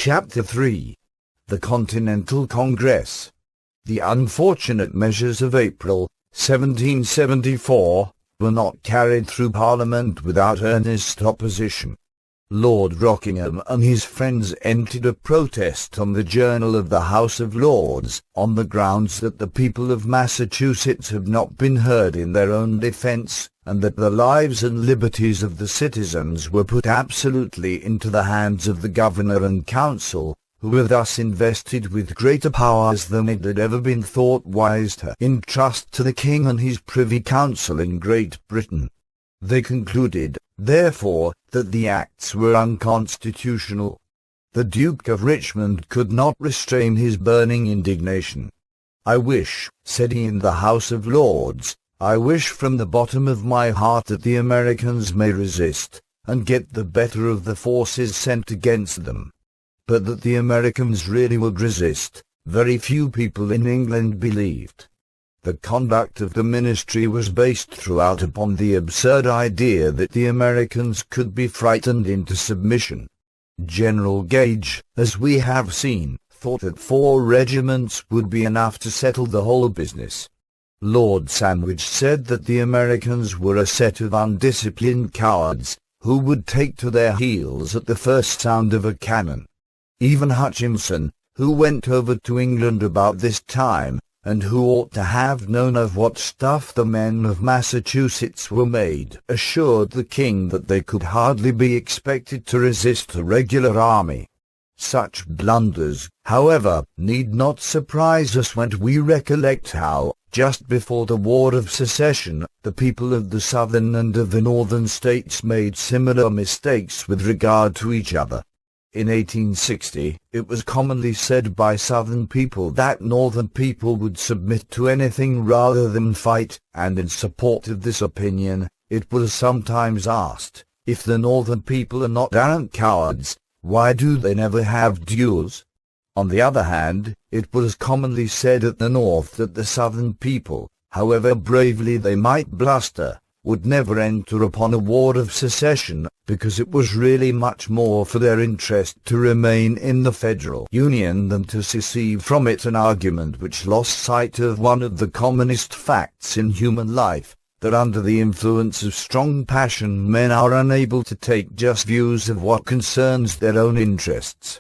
Chapter 3. The Continental Congress. The unfortunate measures of April, 1774, were not carried through Parliament without earnest opposition. Lord Rockingham and his friends entered a protest on the Journal of the House of Lords, on the grounds that the people of Massachusetts have not been heard in their own defense, and that the lives and liberties of the citizens were put absolutely into the hands of the Governor and Council, who were thus invested with greater powers than it had ever been thought wise to entrust to the King and his Privy Council in Great Britain. They concluded, therefore, that the acts were unconstitutional. The Duke of Richmond could not restrain his burning indignation. "I wish," said he in the House of Lords, "I wish from the bottom of my heart that the Americans may resist, and get the better of the forces sent against them. But that the Americans really would resist, very few people in England believed." The conduct of the ministry was based throughout upon the absurd idea that the Americans could be frightened into submission. General Gage, as we have seen, thought that 4 regiments would be enough to settle the whole business. Lord Sandwich said that the Americans were a set of undisciplined cowards, who would take to their heels at the first sound of a cannon. Even Hutchinson, who went over to England about this time, and who ought to have known of what stuff the men of Massachusetts were made, assured the King that they could hardly be expected to resist a regular army. Such blunders, however, need not surprise us when we recollect how, just before the War of Secession, the people of the Southern and of the Northern states made similar mistakes with regard to each other. In 1860, it was commonly said by Southern people that Northern people would submit to anything rather than fight, and in support of this opinion, it was sometimes asked, if the Northern people are not arrant cowards, why do they never have duels? On the other hand, it was commonly said at the North that the Southern people, however bravely they might bluster, would never enter upon a war of secession, because it was really much more for their interest to remain in the Federal Union than to secede from it, an argument which lost sight of one of the commonest facts in human life, that under the influence of strong passion men are unable to take just views of what concerns their own interests.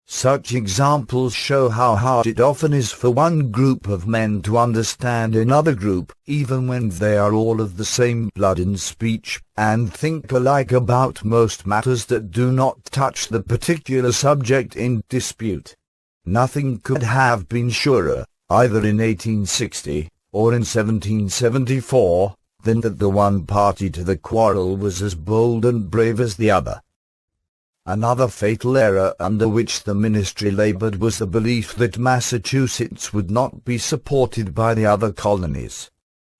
Such examples show how hard it often is for one group of men to understand another group, even when they are all of the same blood in speech, and think alike about most matters that do not touch the particular subject in dispute. Nothing could have been surer, either in 1860, or in 1774, than that the one party to the quarrel was as bold and brave as the other. Another fatal error under which the ministry labored was the belief that Massachusetts would not be supported by the other colonies.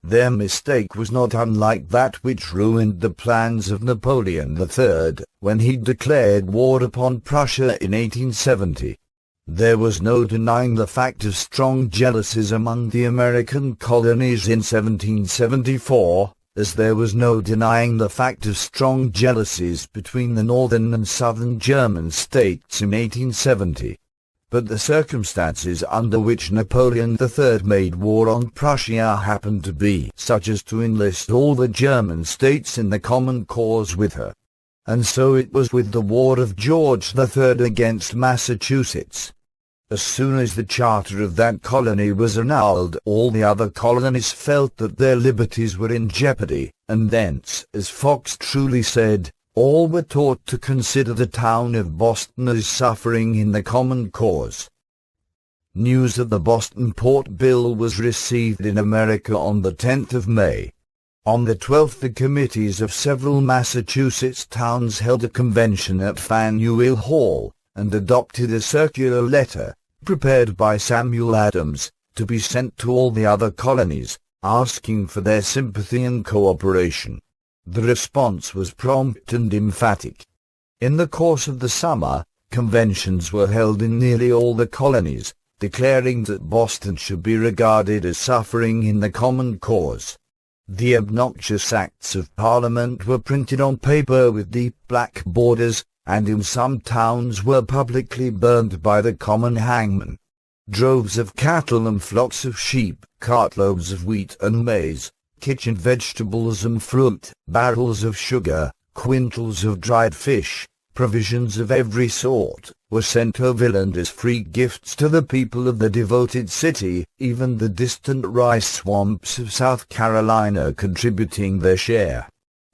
Their mistake was not unlike that which ruined the plans of Napoleon III, when he declared war upon Prussia in 1870. There was no denying the fact of strong jealousies among the American colonies in 1774, as there was no denying the fact of strong jealousies between the northern and southern German states in 1870. But the circumstances under which Napoleon III made war on Prussia happened to be such as to enlist all the German states in the common cause with her. And so it was with the war of George III against Massachusetts. As soon as the charter of that colony was annulled, all the other colonies felt that their liberties were in jeopardy, and thence, as Fox truly said, all were taught to consider the town of Boston as suffering in the common cause. News of the Boston Port Bill was received in America on the 10th of May. On the 12th the committees of several Massachusetts towns held a convention at Faneuil Hall, and adopted a circular letter, prepared by Samuel Adams, to be sent to all the other colonies, asking for their sympathy and cooperation. The response was prompt and emphatic. In the course of the summer, conventions were held in nearly all the colonies, declaring that Boston should be regarded as suffering in the common cause. The obnoxious acts of Parliament were printed on paper with deep black borders, and in some towns were publicly burned by the common hangman. Droves of cattle and flocks of sheep, cartloads of wheat and maize, kitchen vegetables and fruit, barrels of sugar, quintals of dried fish, provisions of every sort, were sent overland as free gifts to the people of the devoted city, even the distant rice swamps of South Carolina contributing their share.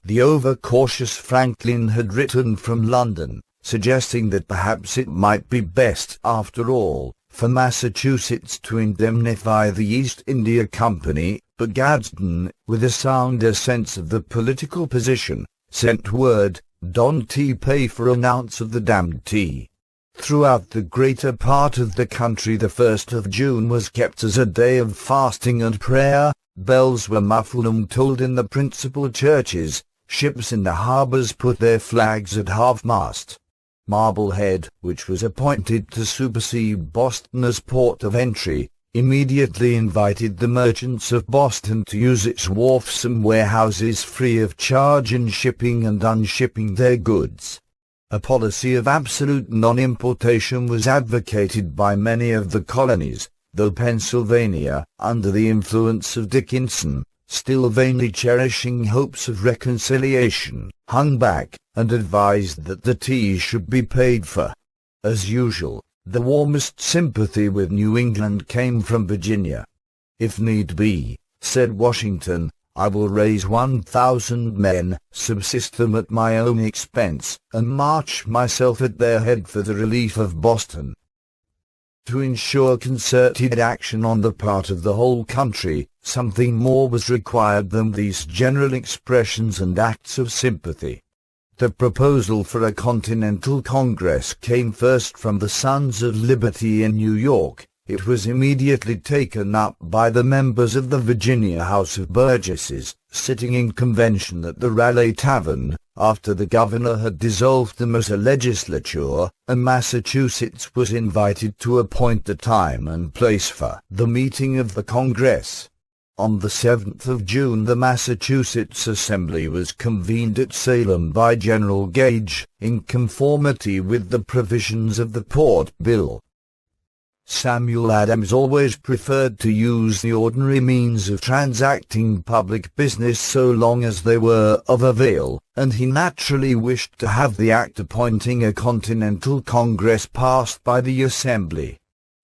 The overcautious Franklin had written from London, suggesting that perhaps it might be best, after all, for Massachusetts to indemnify the East India Company, but Gadsden, with a sounder sense of the political position, sent word, "Don't pay for an ounce of the damned tea." Throughout the greater part of the country the 1st of June was kept as a day of fasting and prayer. Bells were muffled and tolled in the principal churches, ships in the harbors put their flags at half-mast. Marblehead, which was appointed to supersede Boston as port of entry, immediately invited the merchants of Boston to use its wharfs and warehouses free of charge in shipping and unshipping their goods. A policy of absolute non-importation was advocated by many of the colonies, though Pennsylvania, under the influence of Dickinson, still vainly cherishing hopes of reconciliation, hung back, and advised that the tea should be paid for. As usual, the warmest sympathy with New England came from Virginia. "If need be," said Washington, "I will raise 1,000 men, subsist them at my own expense, and march myself at their head for the relief of Boston." To ensure concerted action on the part of the whole country, something more was required than these general expressions and acts of sympathy. The proposal for a Continental Congress came first from the Sons of Liberty in New York. It was immediately taken up by the members of the Virginia House of Burgesses, sitting in convention at the Raleigh Tavern, after the governor had dissolved them as a legislature, and Massachusetts was invited to appoint the time and place for the meeting of the Congress. On the 7th of June the Massachusetts Assembly was convened at Salem by General Gage, in conformity with the provisions of the Port Bill. Samuel Adams always preferred to use the ordinary means of transacting public business so long as they were of avail, and he naturally wished to have the act appointing a Continental Congress passed by the Assembly.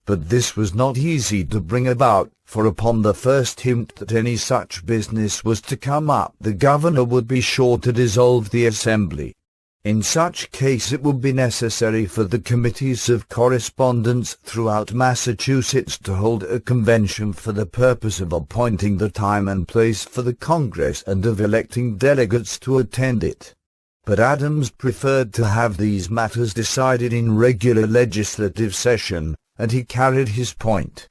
But this was not easy to bring about, for upon the first hint that any such business was to come up, the governor would be sure to dissolve the Assembly. In such case it would be necessary for the committees of correspondence throughout Massachusetts to hold a convention for the purpose of appointing the time and place for the Congress and of electing delegates to attend it. But Adams preferred to have these matters decided in regular legislative session, and he carried his point.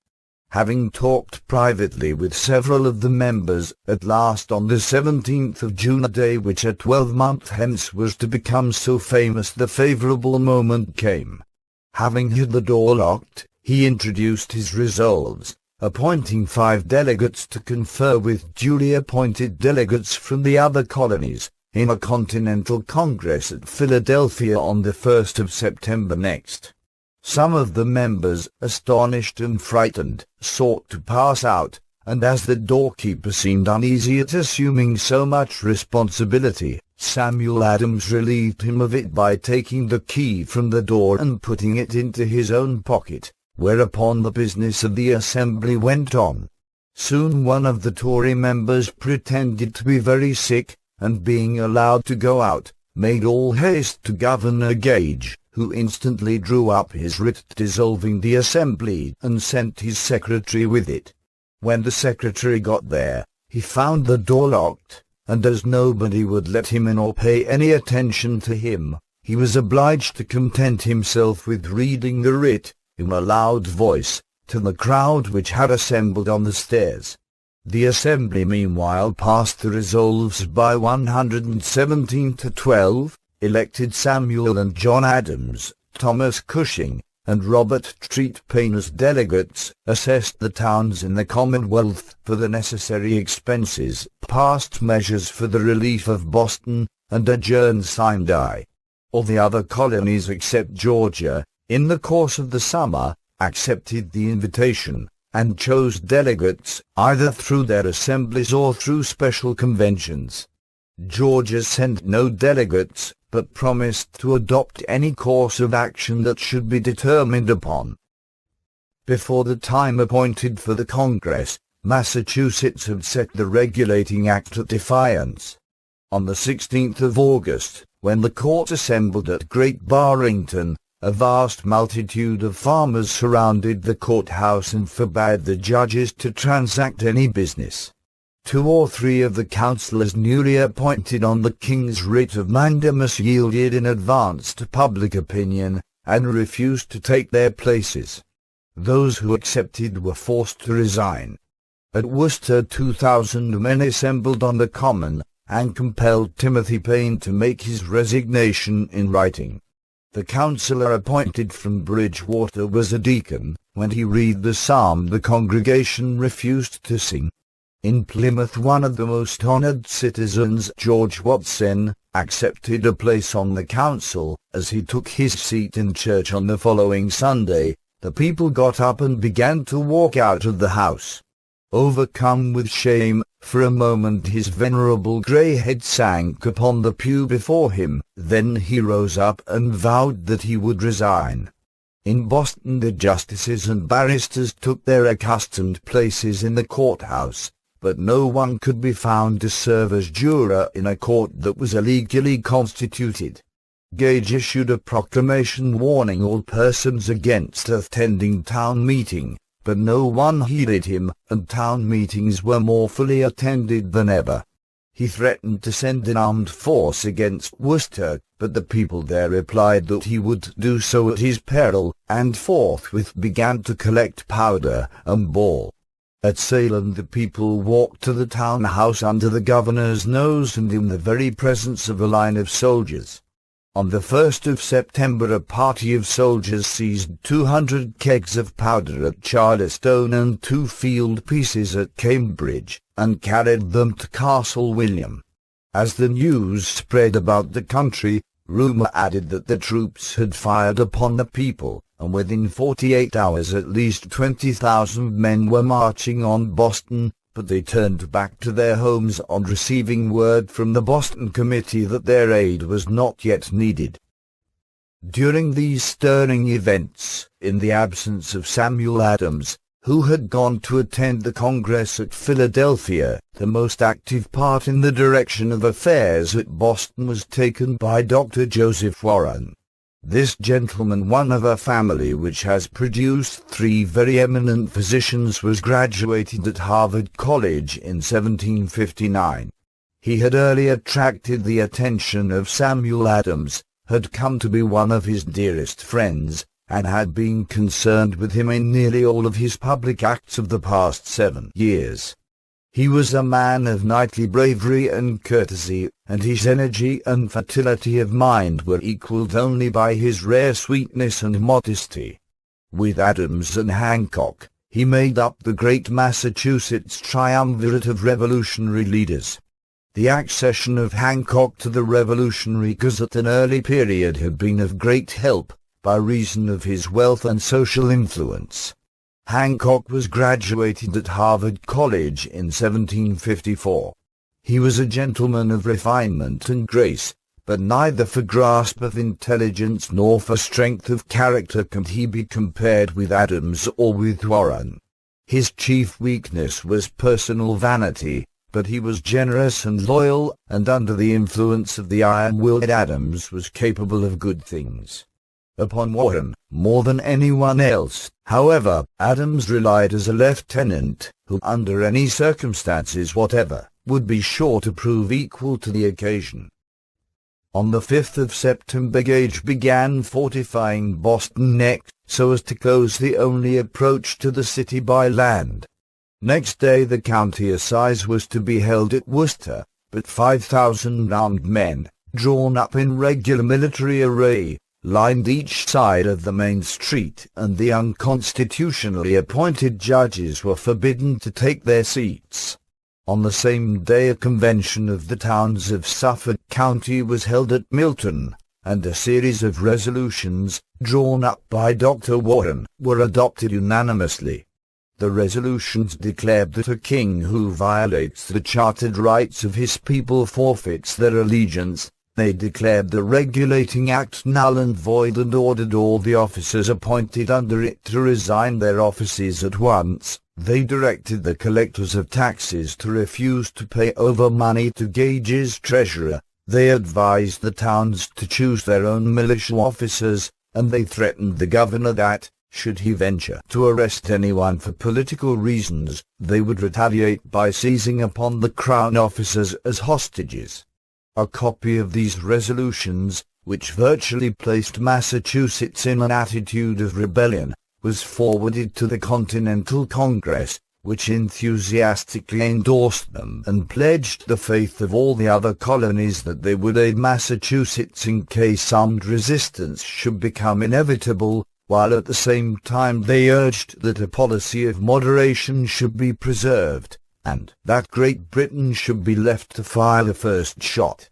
Having talked privately with several of the members, at last on the 17th of June, a day which a 12-month hence was to become so famous, the favourable moment came. Having had the door locked, he introduced his resolves, appointing 5 delegates to confer with duly appointed delegates from the other colonies, in a Continental Congress at Philadelphia on the 1st of September next. Some of the members, astonished and frightened, sought to pass out, and as the doorkeeper seemed uneasy at assuming so much responsibility, Samuel Adams relieved him of it by taking the key from the door and putting it into his own pocket, whereupon the business of the Assembly went on. Soon one of the Tory members pretended to be very sick, and being allowed to go out, made all haste to Governor Gage, who instantly drew up his writ dissolving the Assembly and sent his secretary with it. When the secretary got there, he found the door locked, and as nobody would let him in or pay any attention to him, he was obliged to content himself with reading the writ, in a loud voice, to the crowd which had assembled on the stairs. The Assembly meanwhile passed the resolves by 117 to 12, elected Samuel and John Adams, Thomas Cushing, and Robert Treat Paine as delegates, assessed the towns in the Commonwealth for the necessary expenses, passed measures for the relief of Boston, and adjourned sine die. All the other colonies except Georgia, in the course of the summer, accepted the invitation, and chose delegates, either through their assemblies or through special conventions. Georgia sent no delegates, but promised to adopt any course of action that should be determined upon. Before the time appointed for the Congress, Massachusetts had set the regulating Act of Defiance. On the 16th of August, when the court assembled at Great Barrington, a vast multitude of farmers surrounded the courthouse and forbade the judges to transact any business. 2 or 3 of the councillors newly appointed on the king's writ of mandamus yielded in advance to public opinion, and refused to take their places. Those who accepted were forced to resign. At Worcester 2,000 men assembled on the Common, and compelled Timothy Paine to make his resignation in writing. The councillor appointed from Bridgewater was a deacon. When he read the psalm the congregation refused to sing. In Plymouth one of the most honoured citizens, George Watson, accepted a place on the council. As he took his seat in church on the following Sunday, the people got up and began to walk out of the house. Overcome with shame, for a moment his venerable grey head sank upon the pew before him. Then he rose up and vowed that he would resign. In Boston the justices and barristers took their accustomed places in the courthouse, but no one could be found to serve as juror in a court that was illegally constituted. Gage issued a proclamation warning all persons against attending town meeting, but no one heeded him, and town meetings were more fully attended than ever. He threatened to send an armed force against Worcester, but the people there replied that he would do so at his peril, and forthwith began to collect powder and ball. At Salem the people walked to the town house under the governor's nose and in the very presence of a line of soldiers. On the 1st of September a party of soldiers seized 200 kegs of powder at Charleston and 2 field pieces at Cambridge, and carried them to Castle William. As the news spread about the country, rumor added that the troops had fired upon the people, and within 48 hours at least 20,000 men were marching on Boston, but they turned back to their homes on receiving word from the Boston Committee that their aid was not yet needed. During these stirring events, in the absence of Samuel Adams, who had gone to attend the Congress at Philadelphia, the most active part in the direction of affairs at Boston was taken by Dr. Joseph Warren. This gentleman, one of a family which has produced 3 very eminent physicians, was graduated at Harvard College in 1759. He had early attracted the attention of Samuel Adams, had come to be one of his dearest friends, and had been concerned with him in nearly all of his public acts of the past 7 years. He was a man of knightly bravery and courtesy, and his energy and fertility of mind were equalled only by his rare sweetness and modesty. With Adams and Hancock, he made up the great Massachusetts triumvirate of revolutionary leaders. The accession of Hancock to the Revolutionary cause at an early period had been of great help, by reason of his wealth and social influence. Hancock was graduated at Harvard College in 1754. He was a gentleman of refinement and grace, but neither for grasp of intelligence nor for strength of character can he be compared with Adams or with Warren. His chief weakness was personal vanity, but he was generous and loyal, and under the influence of the iron-willed Adams was capable of good things. Upon Warren, more than anyone else, however, Adams relied as a lieutenant, who under any circumstances whatever, would be sure to prove equal to the occasion. On the 5th of September Gage began fortifying Boston Neck, so as to close the only approach to the city by land. Next day the county assize was to be held at Worcester, but 5,000 armed men, drawn up in regular military array, lined each side of the main street, and the unconstitutionally appointed judges were forbidden to take their seats. On the same day a convention of the towns of Suffolk County was held at Milton, and a series of resolutions, drawn up by Dr. Warren, were adopted unanimously. The resolutions declared that a king who violates the chartered rights of his people forfeits their allegiance. They declared the regulating act null and void and ordered all the officers appointed under it to resign their offices at once. They directed the collectors of taxes to refuse to pay over money to Gage's treasurer. They advised the towns to choose their own militia officers, and they threatened the governor that, should he venture to arrest anyone for political reasons, they would retaliate by seizing upon the crown officers as hostages. A copy of these resolutions, which virtually placed Massachusetts in an attitude of rebellion, was forwarded to the Continental Congress, which enthusiastically endorsed them and pledged the faith of all the other colonies that they would aid Massachusetts in case armed resistance should become inevitable, while at the same time they urged that a policy of moderation should be preserved, and that Great Britain should be left to fire the first shot.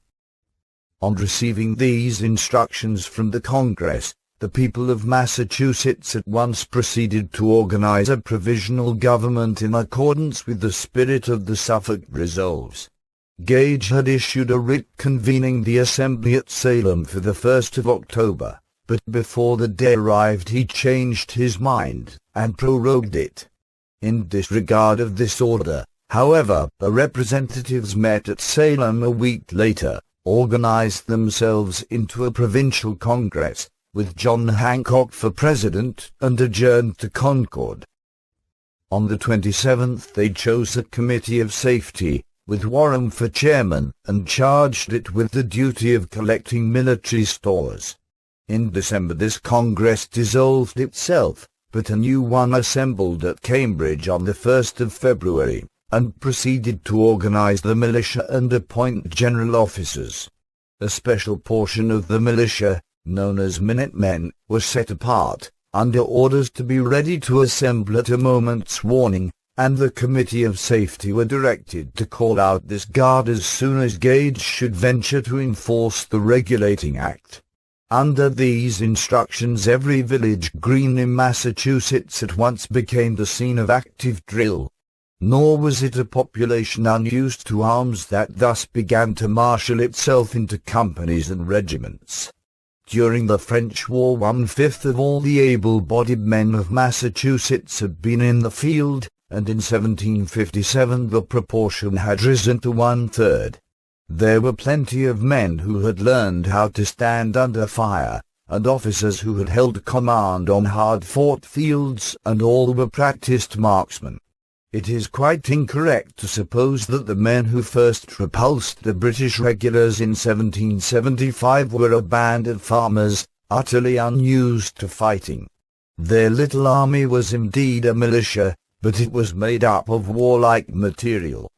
On receiving these instructions from the Congress, the people of Massachusetts at once proceeded to organize a provisional government in accordance with the spirit of the Suffolk Resolves. Gage had issued a writ convening the assembly at Salem for the 1st of October, but before the day arrived he changed his mind, and prorogued it. In disregard of this order, however, the representatives met at Salem a week later, organized themselves into a provincial congress, with John Hancock for president, and adjourned to Concord. On the 27th they chose a committee of safety, with Warren for chairman, and charged it with the duty of collecting military stores. In December this Congress dissolved itself, but a new one assembled at Cambridge on the 1st of February, and proceeded to organize the militia and appoint general officers. A special portion of the militia, known as Minutemen, was set apart, under orders to be ready to assemble at a moment's warning, and the Committee of Safety were directed to call out this guard as soon as Gage should venture to enforce the Regulating Act. Under these instructions every village green in Massachusetts at once became the scene of active drill. Nor was it a population unused to arms that thus began to marshal itself into companies and regiments. During the French War 1/5 of all the able-bodied men of Massachusetts had been in the field, and in 1757 the proportion had risen to 1/3. There were plenty of men who had learned how to stand under fire, and officers who had held command on hard-fought fields, and all were practiced marksmen. It is quite incorrect to suppose that the men who first repulsed the British regulars in 1775 were a band of farmers, utterly unused to fighting. Their little army was indeed a militia, but it was made up of warlike material.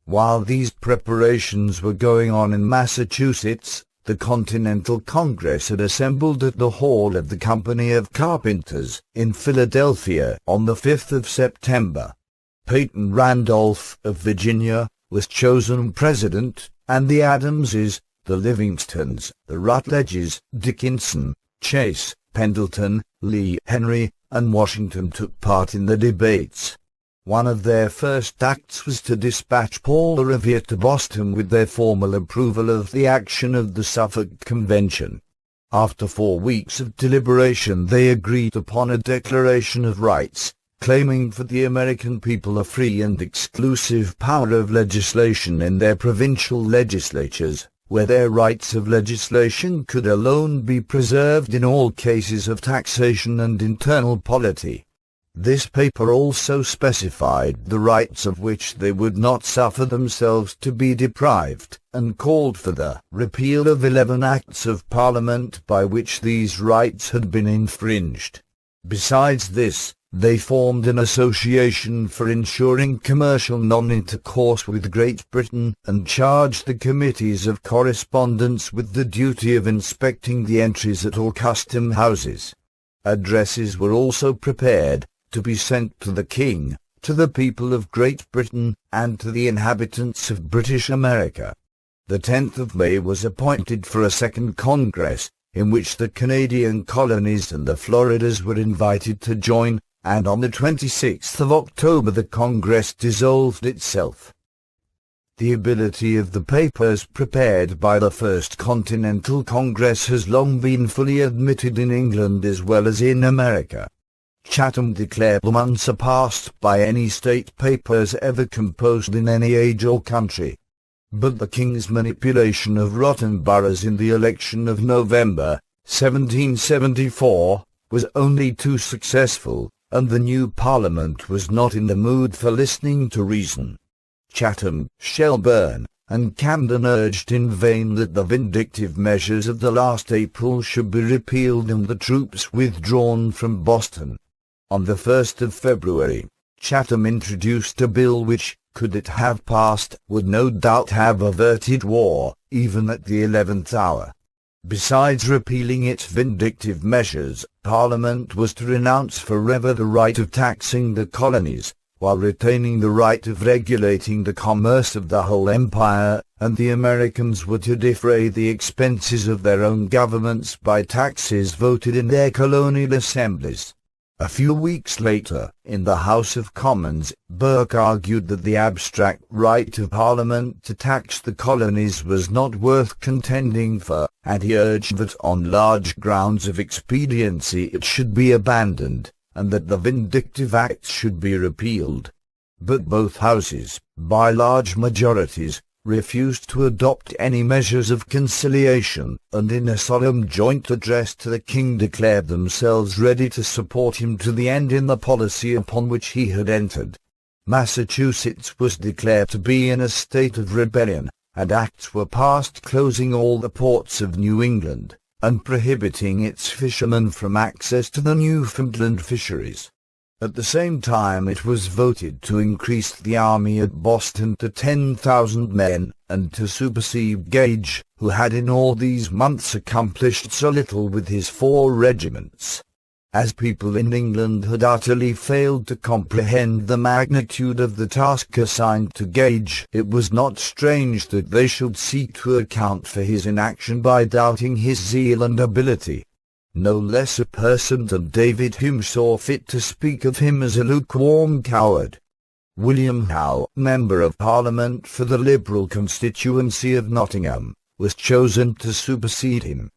While these preparations were going on in Massachusetts, the Continental Congress had assembled at the hall of the Company of Carpenters, in Philadelphia, on the 5th of September. Peyton Randolph, of Virginia, was chosen president, and the Adamses, the Livingstons, the Rutledges, Dickinson, Chase, Pendleton, Lee, Henry, and Washington took part in the debates. One of their first acts was to dispatch Paul Revere to Boston with their formal approval of the action of the Suffolk Convention. After 4 weeks of deliberation they agreed upon a Declaration of Rights, claiming for the American people a free and exclusive power of legislation in their provincial legislatures, where their rights of legislation could alone be preserved in all cases of taxation and internal polity. This paper also specified the rights of which they would not suffer themselves to be deprived, and called for the repeal of 11 Acts of Parliament by which these rights had been infringed. Besides this, they formed an association for ensuring commercial non-intercourse with Great Britain, and charged the committees of correspondence with the duty of inspecting the entries at all custom houses. Addresses were also prepared, to be sent to the King, to the people of Great Britain, and to the inhabitants of British America. The 10th of May was appointed for a second Congress, in which the Canadian colonies and the Floridas were invited to join, and on the 26th of October the Congress dissolved itself. The ability of the papers prepared by the First Continental Congress has long been fully admitted in England as well as in America. Chatham declared them unsurpassed by any state papers ever composed in any age or country. But the King's manipulation of rotten boroughs in the election of November, 1774, was only too successful, and the new Parliament was not in the mood for listening to reason. Chatham, Shelburne, and Camden urged in vain that the vindictive measures of the last April should be repealed and the troops withdrawn from Boston. On the 1st of February, Chatham introduced a bill which, could it have passed, would no doubt have averted war, even at the 11th hour. Besides repealing its vindictive measures, Parliament was to renounce forever the right of taxing the colonies, while retaining the right of regulating the commerce of the whole empire, and the Americans were to defray the expenses of their own governments by taxes voted in their colonial assemblies. A few weeks later, in the House of Commons, Burke argued that the abstract right of Parliament to tax the colonies was not worth contending for, and he urged that on large grounds of expediency it should be abandoned, and that the vindictive acts should be repealed. But both houses, by large majorities, refused to adopt any measures of conciliation, and in a solemn joint address to the King declared themselves ready to support him to the end in the policy upon which he had entered. Massachusetts was declared to be in a state of rebellion, and acts were passed closing all the ports of New England, and prohibiting its fishermen from access to the Newfoundland fisheries. At the same time it was voted to increase the army at Boston to 10,000 men, and to supersede Gage, who had in all these months accomplished so little with his 4 regiments. As people in England had utterly failed to comprehend the magnitude of the task assigned to Gage, it was not strange that they should seek to account for his inaction by doubting his zeal and ability. No less a person than David Hume saw fit to speak of him as a lukewarm coward. William Howe, Member of Parliament for the Liberal constituency of Nottingham, was chosen to supersede him.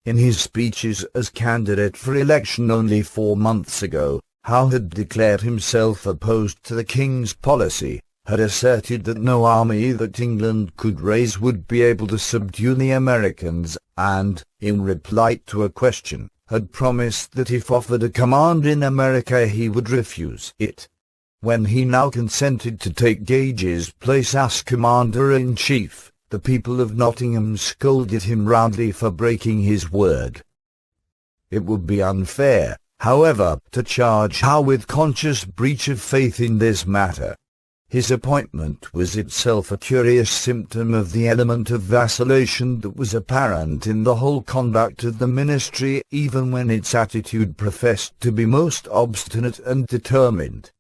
In his speeches as candidate for election only 4 months ago, Howe had declared himself opposed to the King's policy, had asserted that no army that England could raise would be able to subdue the Americans, and, in reply to a question, had promised that if offered a command in America he would refuse it. When he now consented to take Gage's place as commander-in-chief, the people of Nottingham scolded him roundly for breaking his word. It would be unfair, however, to charge Howe with conscious breach of faith in this matter. His appointment was itself a curious symptom of the element of vacillation that was apparent in the whole conduct of the ministry, even when its attitude professed to be most obstinate and determined.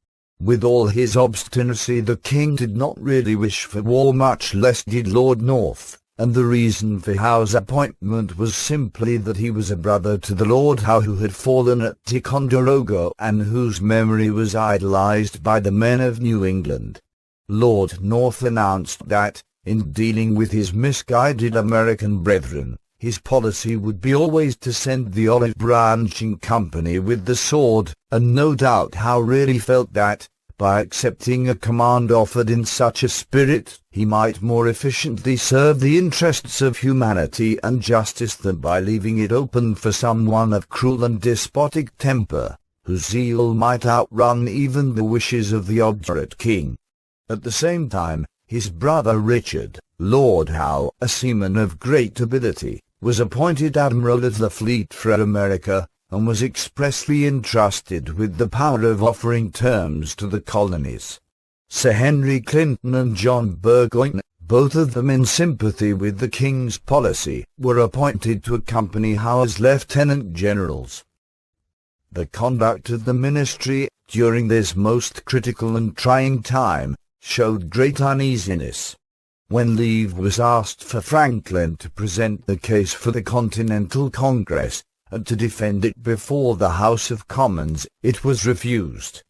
With all his obstinacy, the King did not really wish for war, much less did Lord North, and the reason for Howe's appointment was simply that he was a brother to the Lord Howe who had fallen at Ticonderoga and whose memory was idolized by the men of New England. Lord North announced that, in dealing with his misguided American brethren, his policy would be always to send the olive branch in company with the sword, and no doubt Howe really felt that, by accepting a command offered in such a spirit, he might more efficiently serve the interests of humanity and justice than by leaving it open for someone of cruel and despotic temper, whose zeal might outrun even the wishes of the obdurate King. At the same time, his brother Richard, Lord Howe, a seaman of great ability, was appointed Admiral of the Fleet for America, and was expressly entrusted with the power of offering terms to the colonies. Sir Henry Clinton and John Burgoyne, both of them in sympathy with the King's policy, were appointed to accompany Howe as lieutenant generals. The conduct of the ministry, during this most critical and trying time, showed great uneasiness. When leave was asked for Franklin to present the case for the Continental Congress, and to defend it before the House of Commons, it was refused.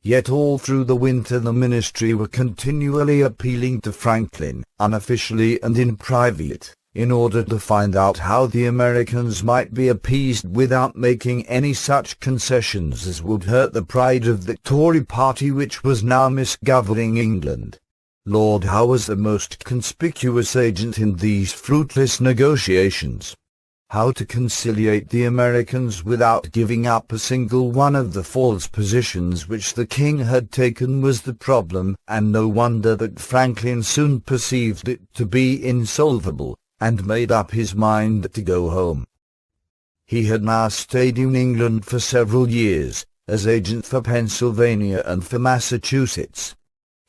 Yet all through the winter the ministry were continually appealing to Franklin, unofficially and in private, in order to find out how the Americans might be appeased without making any such concessions as would hurt the pride of the Tory party, which was now misgoverning England. Lord Howe was the most conspicuous agent in these fruitless negotiations. How to conciliate the Americans without giving up a single one of the false positions which the king had taken was the problem, and no wonder that Franklin soon perceived it to be insolvable, and made up his mind to go home. He had now stayed in England for several years, as agent for Pennsylvania and for Massachusetts.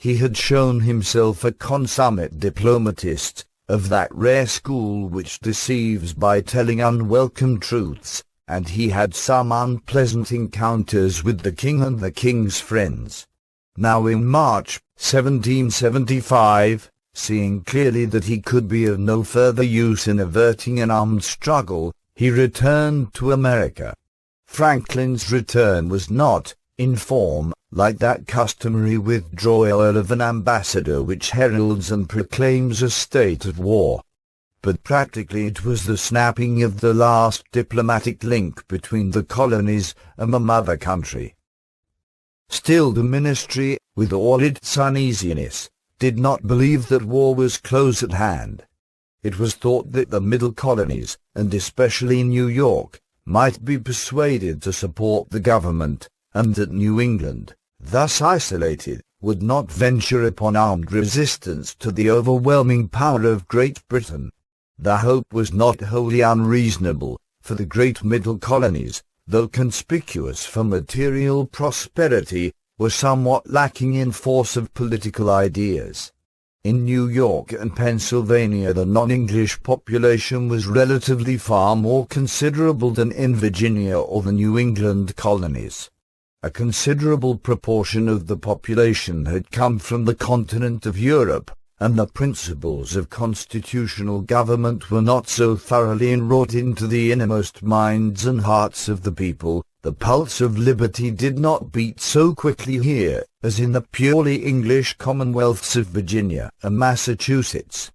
He had shown himself a consummate diplomatist, of that rare school which deceives by telling unwelcome truths, and he had some unpleasant encounters with the king and the king's friends. Now in March, 1775, seeing clearly that he could be of no further use in averting an armed struggle, he returned to America. Franklin's return was not, in form, like that customary withdrawal of an ambassador which heralds and proclaims a state of war. But practically it was the snapping of the last diplomatic link between the colonies and the mother country. Still the ministry, with all its uneasiness, did not believe that war was close at hand. It was thought that the middle colonies, and especially New York, might be persuaded to support the government, and that New England, thus isolated, would not venture upon armed resistance to the overwhelming power of Great Britain. The hope was not wholly unreasonable, for the great middle colonies, though conspicuous for material prosperity, were somewhat lacking in force of political ideas. In New York and Pennsylvania the non-English population was relatively far more considerable than in Virginia or the New England colonies. A considerable proportion of the population had come from the continent of Europe, and the principles of constitutional government were not so thoroughly inwrought into the innermost minds and hearts of the people. The pulse of liberty did not beat so quickly here, as in the purely English commonwealths of Virginia and Massachusetts.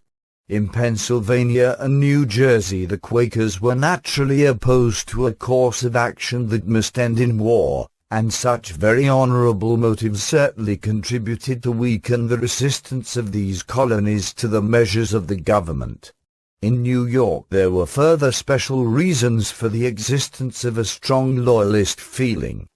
In Pennsylvania and New Jersey the Quakers were naturally opposed to a course of action that must end in war, and such very honorable motives certainly contributed to weaken the resistance of these colonies to the measures of the government. In New York there were further special reasons for the existence of a strong loyalist feeling.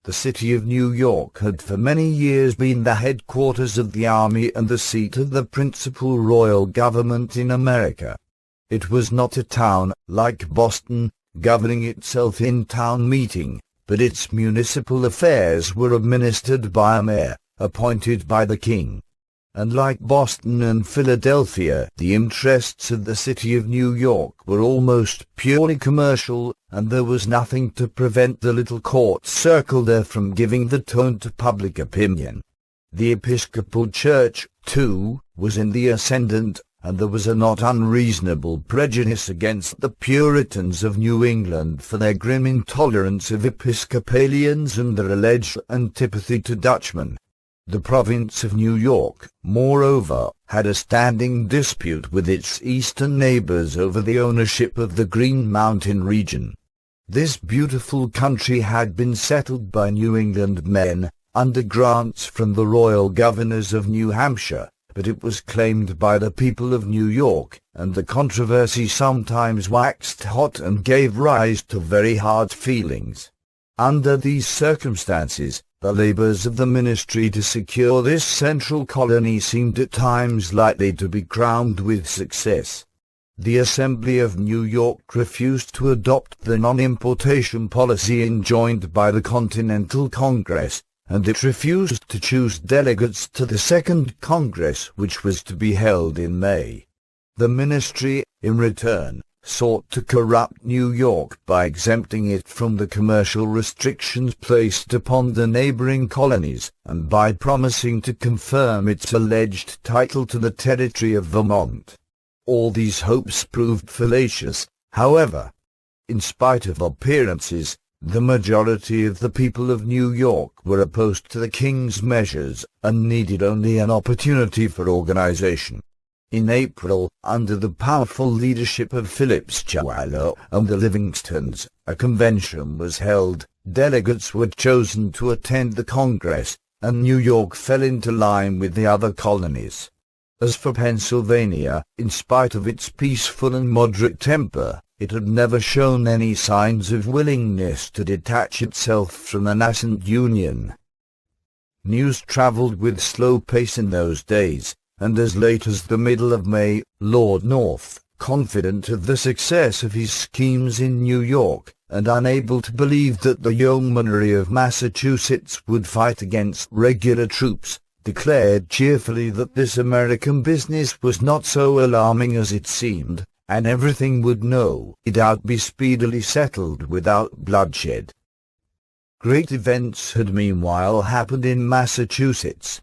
The city of New York had for many years been the headquarters of the army and the seat of the principal royal government in America. It was not a town, like Boston, governing itself in town meeting, but its municipal affairs were administered by a mayor, appointed by the king. And like Boston and Philadelphia, the interests of the city of New York were almost purely commercial, and there was nothing to prevent the little court circle there from giving the tone to public opinion. The Episcopal Church, too, was in the ascendant, and there was a not unreasonable prejudice against the Puritans of New England for their grim intolerance of Episcopalians and their alleged antipathy to Dutchmen. The province of New York, moreover, had a standing dispute with its eastern neighbors over the ownership of the Green Mountain region. This beautiful country had been settled by New England men, under grants from the royal governors of New Hampshire, but it was claimed by the people of New York, and the controversy sometimes waxed hot and gave rise to very hard feelings. Under these circumstances, the labors of the ministry to secure this central colony seemed at times likely to be crowned with success. The Assembly of New York refused to adopt the non-importation policy enjoined by the Continental Congress, and it refused to choose delegates to the Second Congress, which was to be held in May. The ministry, in return, sought to corrupt New York by exempting it from the commercial restrictions placed upon the neighboring colonies, and by promising to confirm its alleged title to the territory of Vermont. All these hopes proved fallacious, however. In spite of appearances, the majority of the people of New York were opposed to the king's measures, and needed only an opportunity for organization. In April, under the powerful leadership of Philip Schuyler and the Livingstons, a convention was held, delegates were chosen to attend the Congress, and New York fell into line with the other colonies. As for Pennsylvania, in spite of its peaceful and moderate temper, it had never shown any signs of willingness to detach itself from the nascent Union. News traveled with slow pace in those days, and as late as the middle of May, Lord North, confident of the success of his schemes in New York, and unable to believe that the yeomanry of Massachusetts would fight against regular troops, declared cheerfully that this American business was not so alarming as it seemed, and everything would no doubt be speedily settled without bloodshed. Great events had meanwhile happened in Massachusetts.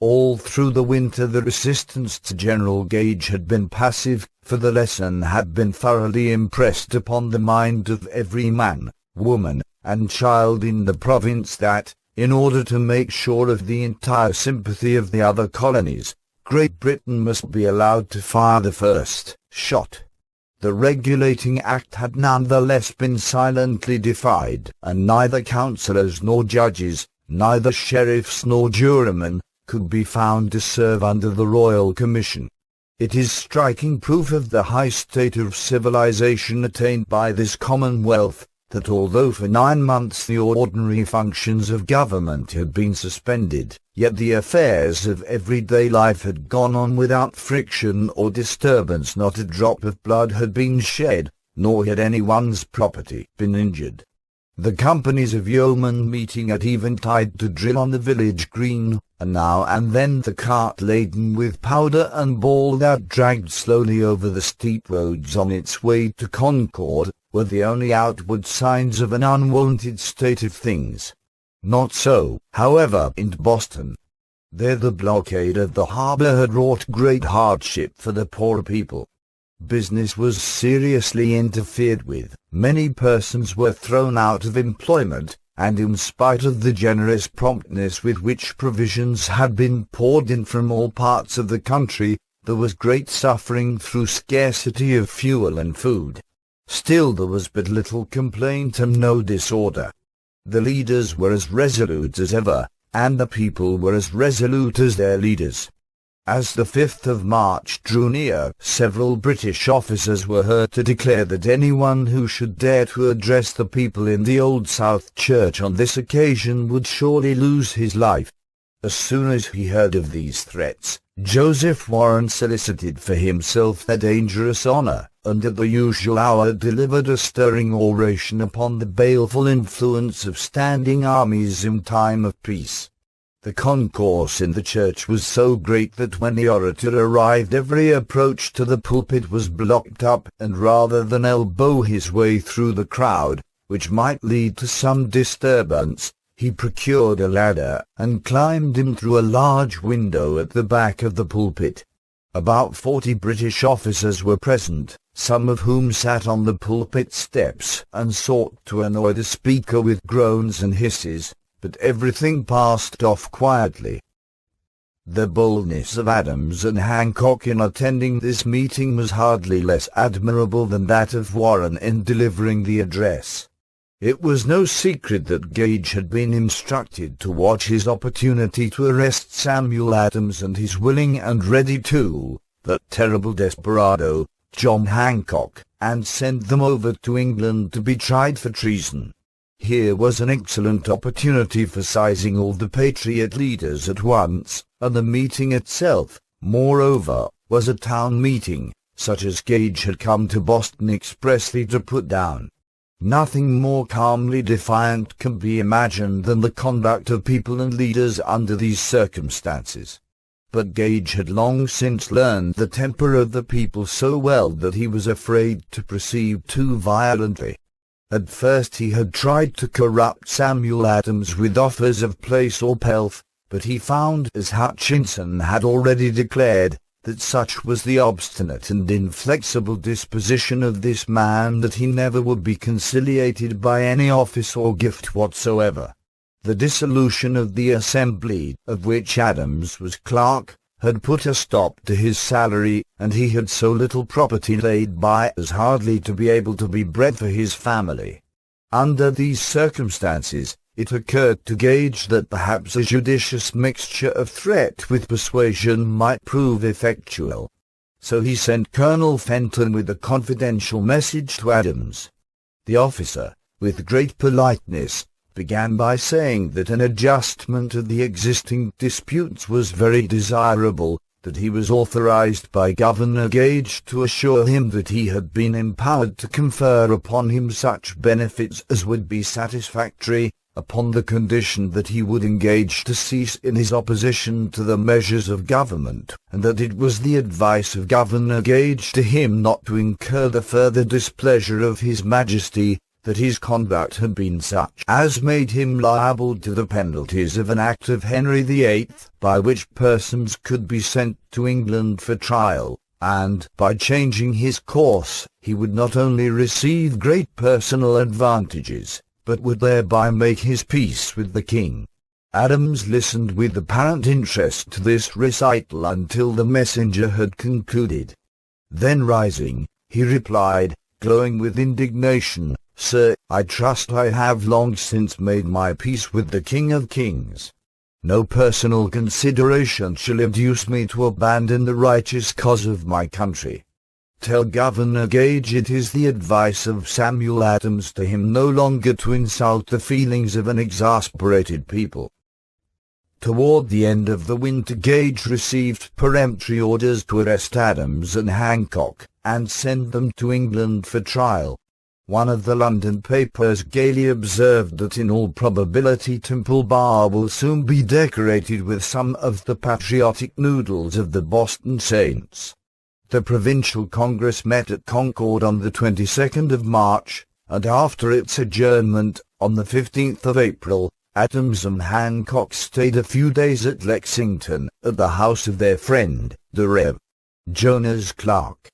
All through the winter the resistance to General Gage had been passive, for the lesson had been thoroughly impressed upon the mind of every man, woman, and child in the province that, in order to make sure of the entire sympathy of the other colonies, Great Britain must be allowed to fire the first shot. The regulating act had nonetheless been silently defied, and neither councillors nor judges, neither sheriffs nor jurymen, could be found to serve under the Royal Commission. It is striking proof of the high state of civilization attained by this Commonwealth, that although for 9 months the ordinary functions of government had been suspended, yet the affairs of everyday life had gone on without friction or disturbance. Not a drop of blood had been shed, nor had anyone's property been injured. The companies of yeomen meeting at eventide to drill on the village green, and now and then the cart laden with powder and ball that dragged slowly over the steep roads on its way to Concord, were the only outward signs of an unwonted state of things. Not so, however, in Boston. There the blockade of the harbor had wrought great hardship for the poor people. Business was seriously interfered with, many persons were thrown out of employment, and in spite of the generous promptness with which provisions had been poured in from all parts of the country, there was great suffering through scarcity of fuel and food. Still there was but little complaint and no disorder. The leaders were as resolute as ever, and the people were as resolute as their leaders. As the 5th of March drew near, several British officers were heard to declare that anyone who should dare to address the people in the Old South Church on this occasion would surely lose his life. As soon as he heard of these threats, Joseph Warren solicited for himself the dangerous honor, and at the usual hour delivered a stirring oration upon the baleful influence of standing armies in time of peace. The concourse in the church was so great that when the orator arrived every approach to the pulpit was blocked up, and rather than elbow his way through the crowd, which might lead to some disturbance, he procured a ladder, and climbed in through a large window at the back of the pulpit. About 40 British officers were present, some of whom sat on the pulpit steps, and sought to annoy the speaker with groans and hisses, but everything passed off quietly. The boldness of Adams and Hancock in attending this meeting was hardly less admirable than that of Warren in delivering the address. It was no secret that Gage had been instructed to watch his opportunity to arrest Samuel Adams and his willing and ready tool, that terrible desperado, John Hancock, and send them over to England to be tried for treason. Here was an excellent opportunity for seizing all the Patriot leaders at once, and the meeting itself, moreover, was a town meeting, such as Gage had come to Boston expressly to put down. Nothing more calmly defiant can be imagined than the conduct of people and leaders under these circumstances. but Gage had long since learned the temper of the people so well that he was afraid to proceed too violently. At first he had tried to corrupt Samuel Adams with offers of place or pelf, but he found, as Hutchinson had already declared, that such was the obstinate and inflexible disposition of this man that he never would be conciliated by any office or gift whatsoever. The dissolution of the Assembly, of which Adams was clerk, had put a stop to his salary, and he had so little property laid by as hardly to be able to be bread for his family. Under these circumstances, it occurred to Gage that perhaps a judicious mixture of threat with persuasion might prove effectual. So he sent Colonel Fenton with a confidential message to Adams. The officer, with great politeness, began by saying that an adjustment of the existing disputes was very desirable, that he was authorized by Governor Gage to assure him that he had been empowered to confer upon him such benefits as would be satisfactory, upon the condition that he would engage to cease in his opposition to the measures of government, and that it was the advice of Governor Gage to him not to incur the further displeasure of his Majesty, that his conduct had been such as made him liable to the penalties of an Act of Henry VIII, by which persons could be sent to England for trial, and, by changing his course, he would not only receive great personal advantages, but would thereby make his peace with the king. Adams listened with apparent interest to this recital until the messenger had concluded. Then rising, he replied, glowing with indignation, "Sir, I trust I have long since made my peace with the King of Kings. No personal consideration shall induce me to abandon the righteous cause of my country. Tell Governor Gage it is the advice of Samuel Adams to him no longer to insult the feelings of an exasperated people." Toward the end of the winter Gage received peremptory orders to arrest Adams and Hancock, and send them to England for trial. One of the London papers gaily observed that in all probability Temple Bar will soon be decorated with some of the patriotic noodles of the Boston Saints. The Provincial Congress met at Concord on the 22nd of March, and after its adjournment, on the 15th of April, Adams and Hancock stayed a few days at Lexington, at the house of their friend, the Rev. Jonas Clark.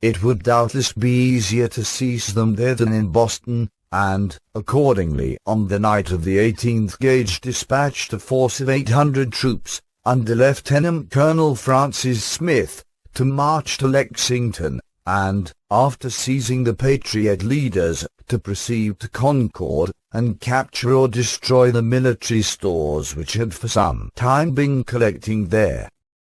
It would doubtless be easier to seize them there than in Boston, and, accordingly, on the night of the 18th Gage dispatched a force of 800 troops, under Lieutenant Colonel Francis Smith, to march to Lexington, and, after seizing the Patriot leaders, to proceed to Concord, and capture or destroy the military stores which had for some time been collecting there.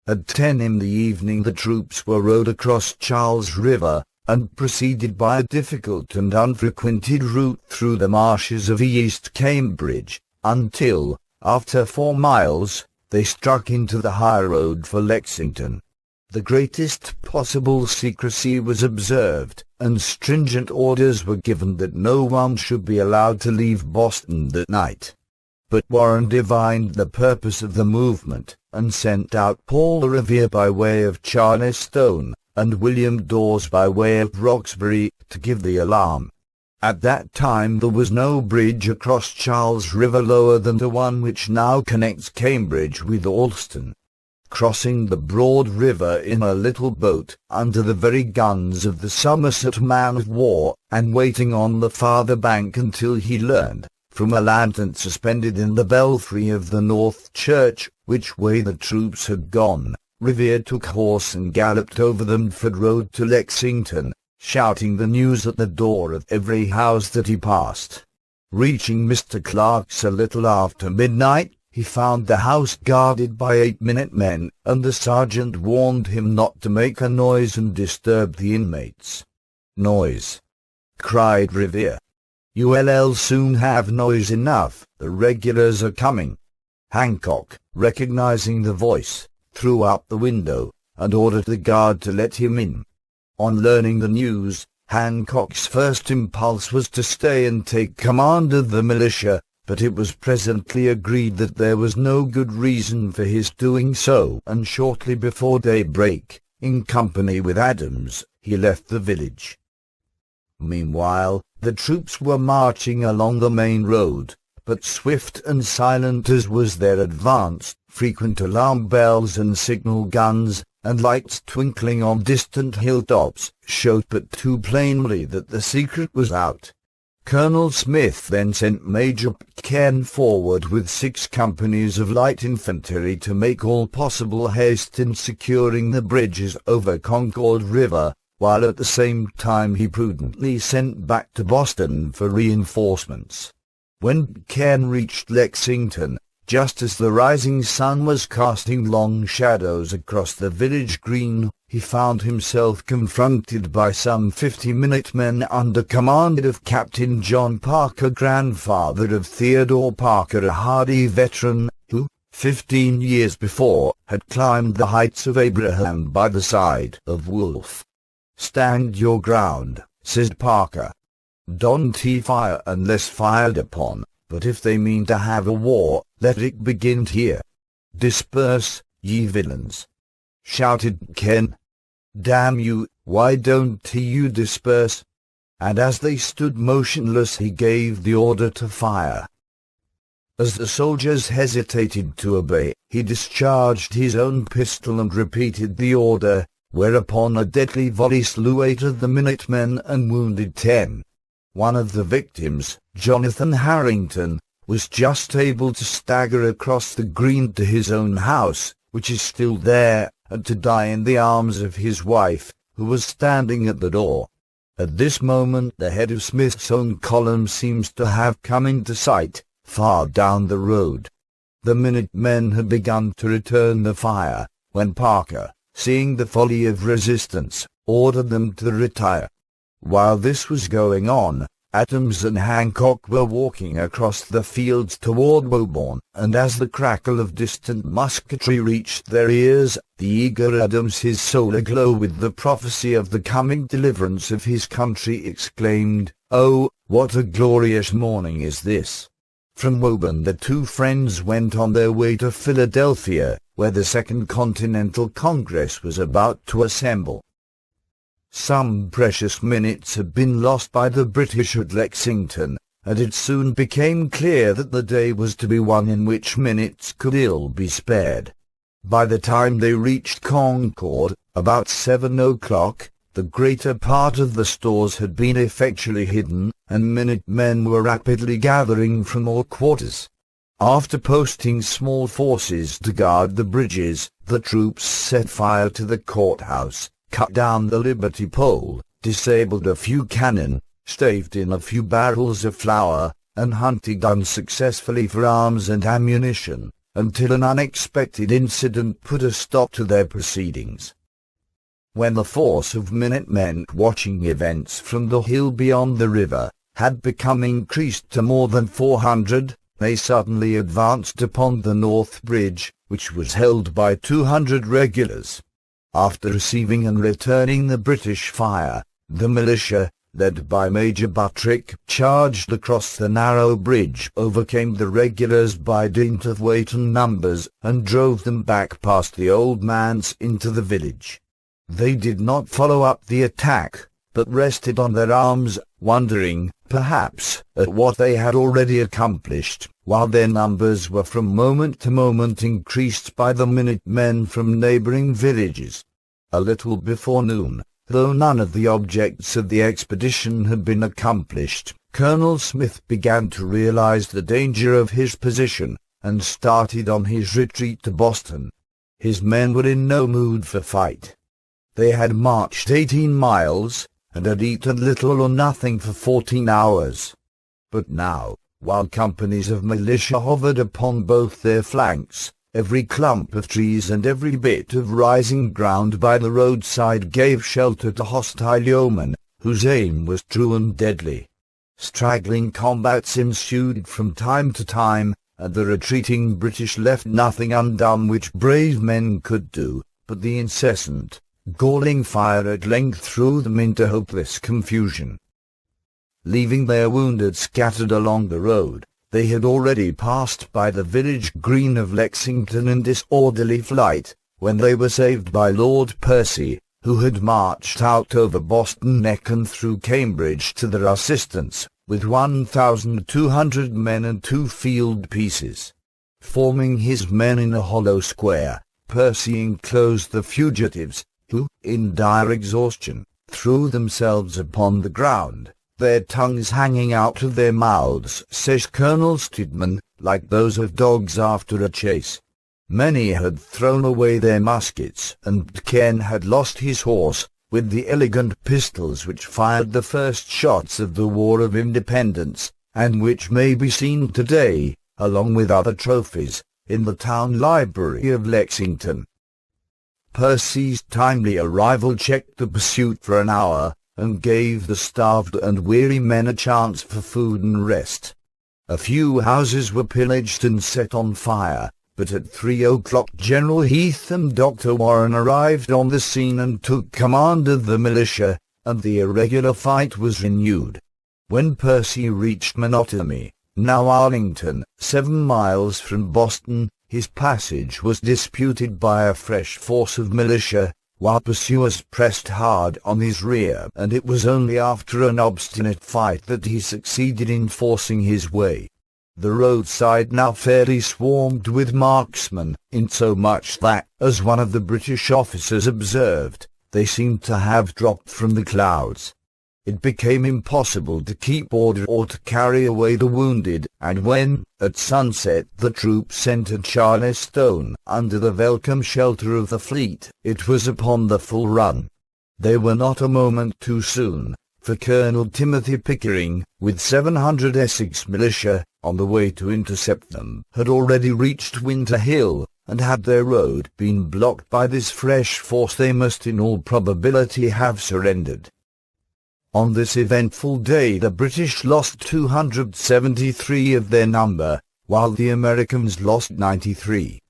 At 10 in the evening the troops were rowed across Charles River, and proceeded by a difficult and unfrequented route through the marshes of East Cambridge, until, after 4 miles, they struck into the highroad for Lexington. The greatest possible secrecy was observed, and stringent orders were given that no one should be allowed to leave Boston that night. But Warren divined the purpose of the movement, and sent out Paul Revere by way of Charleston, and William Dawes by way of Roxbury, to give the alarm. At that time there was no bridge across Charles River lower than the one which now connects Cambridge with Alston. Crossing the broad river in a little boat, under the very guns of the Somerset man-of-war, and waiting on the farther bank until he learned, from a lantern suspended in the belfry of the North Church, which way the troops had gone, Revere took horse and galloped over the Mford Road to Lexington, shouting the news at the door of every house that he passed. Reaching Mr. Clark's a little after midnight, he found the house guarded by 8 Minutemen, and the sergeant warned him not to make a noise and disturb the inmates. "Noise!" cried Revere. "You'll soon have noise enough, the regulars are coming." Hancock, recognizing the voice, threw up the window, and ordered the guard to let him in. On learning the news, Hancock's first impulse was to stay and take command of the militia, but it was presently agreed that there was no good reason for his doing so, and shortly before daybreak, in company with Adams, he left the village. Meanwhile, the troops were marching along the main road, but swift and silent as was their advance, frequent alarm bells and signal guns, and lights twinkling on distant hilltops, showed but too plainly that the secret was out. Colonel Smith then sent Major Pitcairn forward with 6 companies of light infantry to make all possible haste in securing the bridges over Concord River, while at the same time he prudently sent back to Boston for reinforcements. When Pitcairn reached Lexington, just as the rising sun was casting long shadows across the village green, he found himself confronted by some 50 Minutemen under command of Captain John Parker, grandfather of Theodore Parker, a hardy veteran, who, 15 years before, had climbed the heights of Abraham by the side of Wolfe. "Stand your ground," said Parker. "Don't fire unless fired upon, but if they mean to have a war, let it begin here. Disperse, ye villains," shouted Ken. "Damn you, why don't you disperse?" And as they stood motionless he gave the order to fire. As the soldiers hesitated to obey, he discharged his own pistol and repeated the order, whereupon a deadly volley slew 8 of the Minutemen and wounded 10. One of the victims, Jonathan Harrington, was just able to stagger across the green to his own house, which is still there, and to die in the arms of his wife, who was standing at the door. At this moment the head of Smith's own column seems to have come into sight, far down the road. The Minutemen had begun to return the fire, when Parker, seeing the folly of resistance, ordered them to retire. While this was going on, Adams and Hancock were walking across the fields toward Woburn, and as the crackle of distant musketry reached their ears, the eager Adams, his soul aglow with the prophecy of the coming deliverance of his country, exclaimed, "Oh, what a glorious morning is this!" From Woburn the two friends went on their way to Philadelphia, where the Second Continental Congress was about to assemble. Some precious minutes had been lost by the British at Lexington, and it soon became clear that the day was to be one in which minutes could ill be spared. By the time they reached Concord, about 7 o'clock, the greater part of the stores had been effectually hidden, and Minutemen were rapidly gathering from all quarters. After posting small forces to guard the bridges, the troops set fire to the courthouse, cut down the Liberty Pole, disabled a few cannon, staved in a few barrels of flour, and hunted unsuccessfully for arms and ammunition, until an unexpected incident put a stop to their proceedings. When the force of Minutemen watching events from the hill beyond the river had become increased to more than 400, they suddenly advanced upon the North Bridge, which was held by 200 regulars. After receiving and returning the British fire, the militia, led by Major Buttrick, charged across the narrow bridge, overcame the regulars by dint of weight and numbers, and drove them back past the Old Manse into the village. They did not follow up the attack, but rested on their arms, wondering, perhaps, at what they had already accomplished, while their numbers were from moment to moment increased by the Minutemen from neighboring villages. A little before noon, though none of the objects of the expedition had been accomplished, Colonel Smith began to realize the danger of his position, and started on his retreat to Boston. His men were in no mood for fight. They had marched 18 miles, and had eaten little or nothing for 14 hours. But now, while companies of militia hovered upon both their flanks, every clump of trees and every bit of rising ground by the roadside gave shelter to hostile yeomen, whose aim was true and deadly. Straggling combats ensued from time to time, and the retreating British left nothing undone which brave men could do, but the incessant, galling fire at length threw them into hopeless confusion. Leaving their wounded scattered along the road, They had already passed by the village green of Lexington in disorderly flight, when they were saved by Lord Percy, who had marched out over Boston Neck and through Cambridge to their assistance, with 1,200 men and 2 field pieces. Forming his men in a hollow square, Percy enclosed the fugitives, who, in dire exhaustion, threw themselves upon the ground, their tongues hanging out of their mouths, says Colonel Stedman, like those of dogs after a chase. Many had thrown away their muskets, and Ken had lost his horse, with the elegant pistols which fired the first shots of the War of Independence, and which may be seen today, along with other trophies, in the town library of Lexington. Percy's timely arrival checked the pursuit for an hour, and gave the starved and weary men a chance for food and rest. A few houses were pillaged and set on fire, but at 3 o'clock General Heath and Dr. Warren arrived on the scene and took command of the militia, and the irregular fight was renewed. When Percy reached Minutemen, now Arlington, 7 miles from Boston, his passage was disputed by a fresh force of militia, while pursuers pressed hard on his rear, and it was only after an obstinate fight that he succeeded in forcing his way. The roadside now fairly swarmed with marksmen, insomuch that, as one of the British officers observed, they seemed to have dropped from the clouds. It became impossible to keep order or to carry away the wounded, and when, at sunset, the troops entered Charleston, under the welcome shelter of the fleet, it was upon the full run. They were not a moment too soon, for Colonel Timothy Pickering, with 700 Essex militia, on the way to intercept them, had already reached Winter Hill, and had their road been blocked by this fresh force they must in all probability have surrendered. On this eventful day the British lost 273 of their number, while the Americans lost 93.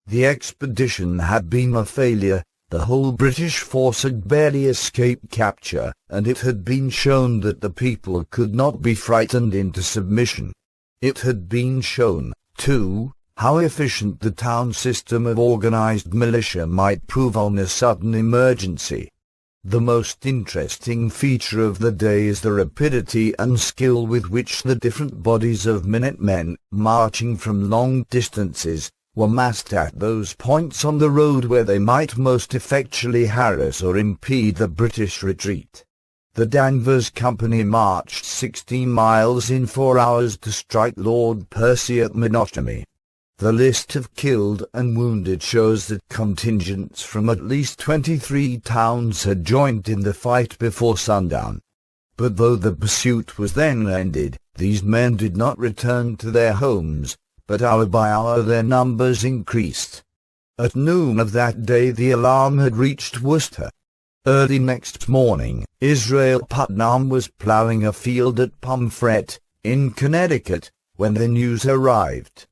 The expedition had been a failure, the whole British force had barely escaped capture, and it had been shown that the people could not be frightened into submission. It had been shown, too, how efficient the town system of organized militia might prove on a sudden emergency. The most interesting feature of the day is the rapidity and skill with which the different bodies of Minutemen, marching from long distances, were massed at those points on the road where they might most effectually harass or impede the British retreat. The Danvers Company marched 16 miles in 4 hours to strike Lord Percy at Minutemen. The list of killed and wounded shows that contingents from at least 23 towns had joined in the fight before sundown. But though the pursuit was then ended, these men did not return to their homes, but hour by hour their numbers increased. At noon of that day the alarm had reached Worcester. Early next morning, Israel Putnam was ploughing a field at Pomfret, in Connecticut, when the news arrived.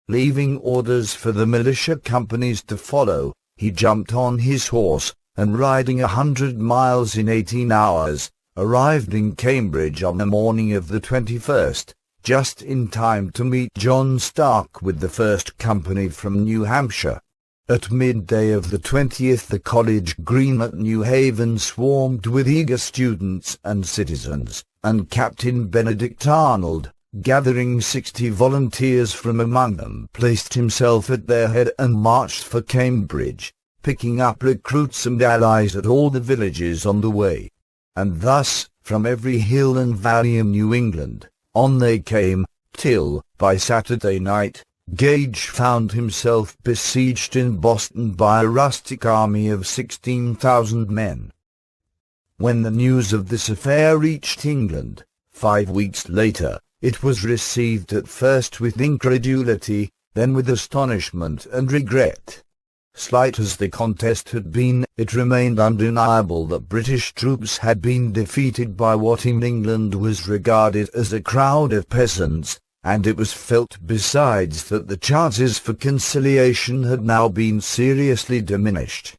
Leaving orders for the militia companies to follow, he jumped on his horse, and riding 100 miles in 18 hours, arrived in Cambridge on the morning of the 21st, just in time to meet John Stark with the 1st Company from New Hampshire. At midday of the 20th the College Green at New Haven swarmed with eager students and citizens, and Captain Benedict Arnold, gathering 60 volunteers from among them, placed himself at their head and marched for Cambridge, picking up recruits and allies at all the villages on the way. And thus, from every hill and valley in New England, on they came, till, by Saturday night, Gage found himself besieged in Boston by a rustic army of 16,000 men. When the news of this affair reached England, 5 weeks later, it was received at first with incredulity, then with astonishment and regret. Slight as the contest had been, it remained undeniable that British troops had been defeated by what in England was regarded as a crowd of peasants, and it was felt besides that the chances for conciliation had now been seriously diminished.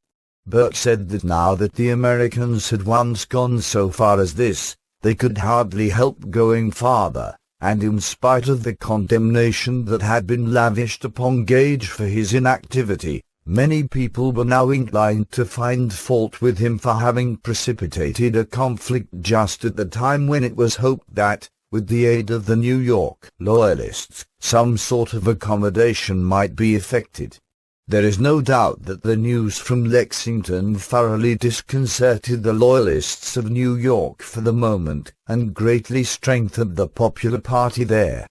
Burke said that now that the Americans had once gone so far as this, they could hardly help going farther, and in spite of the condemnation that had been lavished upon Gage for his inactivity, many people were now inclined to find fault with him for having precipitated a conflict just at the time when it was hoped that, with the aid of the New York Loyalists, some sort of accommodation might be effected. There is no doubt that the news from Lexington thoroughly disconcerted the Loyalists of New York for the moment, and greatly strengthened the popular party there.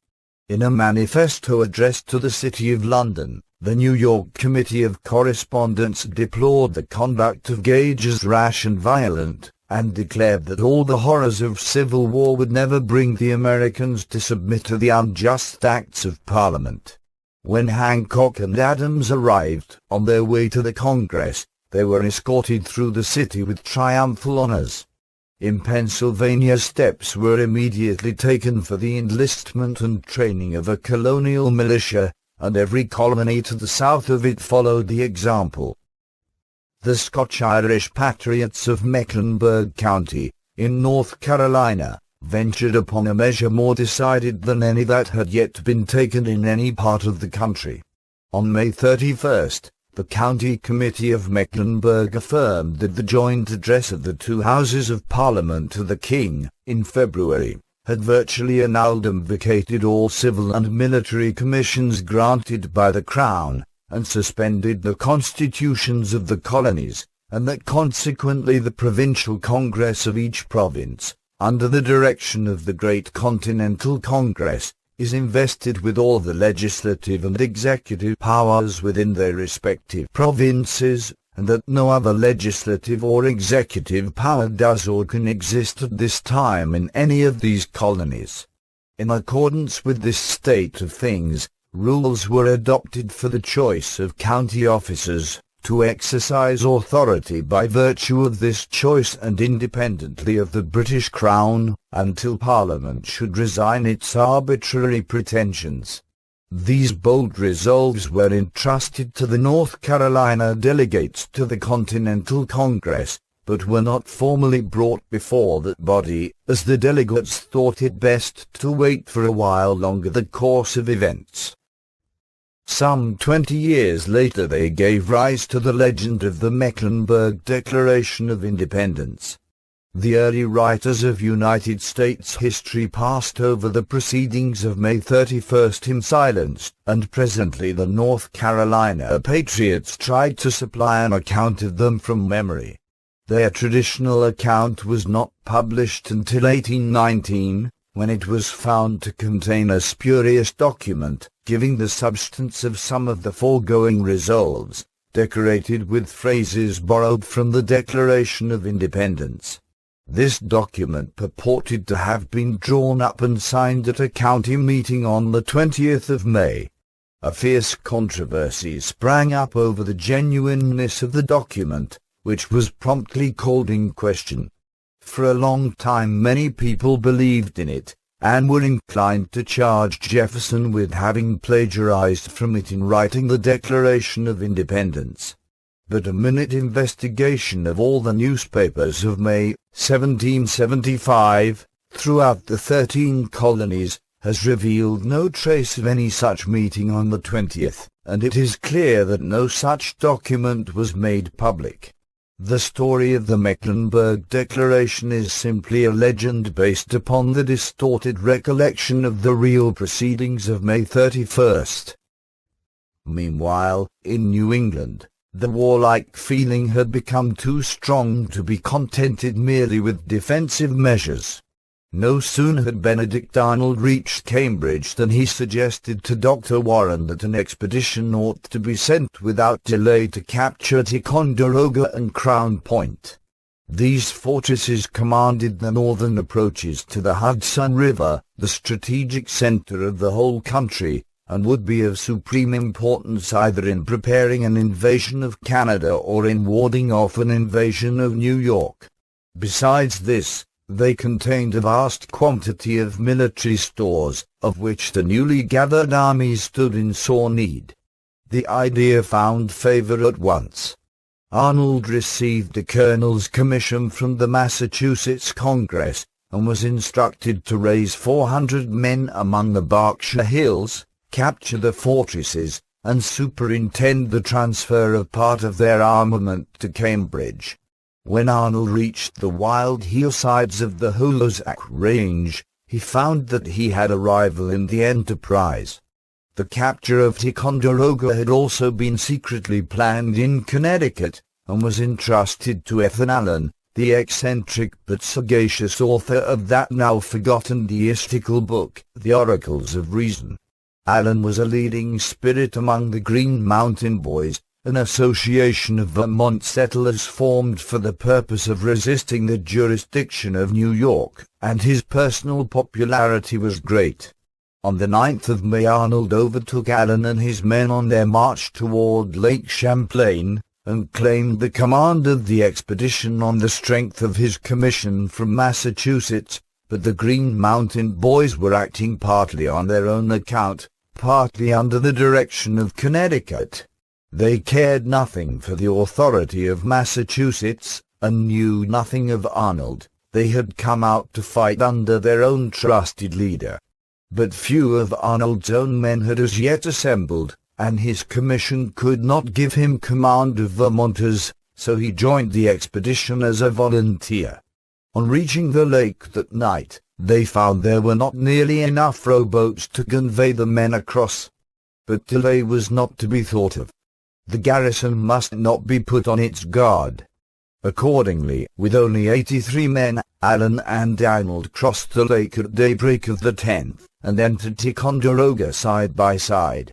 In a manifesto addressed to the City of London, the New York Committee of Correspondence deplored the conduct of Gage as rash and violent, and declared that all the horrors of civil war would never bring the Americans to submit to the unjust acts of Parliament. When Hancock and Adams arrived on their way to the Congress, they were escorted through the city with triumphal honors. In Pennsylvania, steps were immediately taken for the enlistment and training of a colonial militia, and every colony to the south of it followed the example. The Scotch-Irish patriots of Mecklenburg County, in North Carolina, ventured upon a measure more decided than any that had yet been taken in any part of the country. On May 31st, the County Committee of Mecklenburg affirmed that the joint address of the two Houses of Parliament to the King, in February, had virtually annulled and vacated all civil and military commissions granted by the Crown, and suspended the constitutions of the colonies, and that consequently the provincial congress of each province, under the direction of the great Continental Congress, is invested with all the legislative and executive powers within their respective provinces, and that no other legislative or executive power does or can exist at this time in any of these colonies. In accordance with this state of things, rules were adopted for the choice of county officers, to exercise authority by virtue of this choice and independently of the British Crown, until Parliament should resign its arbitrary pretensions. These bold resolves were entrusted to the North Carolina delegates to the Continental Congress, but were not formally brought before that body, as the delegates thought it best to wait for a while longer the course of events. Some 20 years later they gave rise to the legend of the Mecklenburg Declaration of Independence. The early writers of United States history passed over the proceedings of May 31st in silence, and presently the North Carolina patriots tried to supply an account of them from memory. Their traditional account was not published until 1819, when it was found to contain a spurious document, giving the substance of some of the foregoing resolves, decorated with phrases borrowed from the Declaration of Independence. This document purported to have been drawn up and signed at a county meeting on the 20th of May. A fierce controversy sprang up over the genuineness of the document, which was promptly called in question. For a long time many people believed in it, and were inclined to charge Jefferson with having plagiarized from it in writing the Declaration of Independence. But a minute investigation of all the newspapers of May 1775, throughout the 13 colonies, has revealed no trace of any such meeting on the 20th, and it is clear that no such document was made public. The story of the Mecklenburg Declaration is simply a legend based upon the distorted recollection of the real proceedings of May 31st. Meanwhile, in New England, the warlike feeling had become too strong to be contented merely with defensive measures. No sooner had Benedict Arnold reached Cambridge than he suggested to Dr. Warren that an expedition ought to be sent without delay to capture Ticonderoga and Crown Point. These fortresses commanded the northern approaches to the Hudson River, the strategic center of the whole country, and would be of supreme importance either in preparing an invasion of Canada or in warding off an invasion of New York. Besides this, they contained a vast quantity of military stores, of which the newly gathered armies stood in sore need. The idea found favor at once. Arnold received a colonel's commission from the Massachusetts Congress, and was instructed to raise 400 men among the Berkshire Hills, capture the fortresses, and superintend the transfer of part of their armament to Cambridge. When Arnold reached the wild hillsides of the Hoosac Range, he found that he had a rival in the enterprise. The capture of Ticonderoga had also been secretly planned in Connecticut, and was entrusted to Ethan Allen, the eccentric but sagacious author of that now forgotten deistical book, The Oracles of Reason. Allen was a leading spirit among the Green Mountain Boys, an association of Vermont settlers formed for the purpose of resisting the jurisdiction of New York, and his personal popularity was great. On the 9th of May Arnold overtook Allen and his men on their march toward Lake Champlain, and claimed the command of the expedition on the strength of his commission from Massachusetts, but the Green Mountain Boys were acting partly on their own account, partly under the direction of Connecticut. They cared nothing for the authority of Massachusetts, and knew nothing of Arnold. They had come out to fight under their own trusted leader. But few of Arnold's own men had as yet assembled, and his commission could not give him command of Vermonters, so he joined the expedition as a volunteer. On reaching the lake that night, they found there were not nearly enough rowboats to convey the men across. But delay was not to be thought of. The garrison must not be put on its guard. Accordingly, with only 83 men, Allen and Arnold crossed the lake at daybreak of the 10th, and entered Ticonderoga side by side.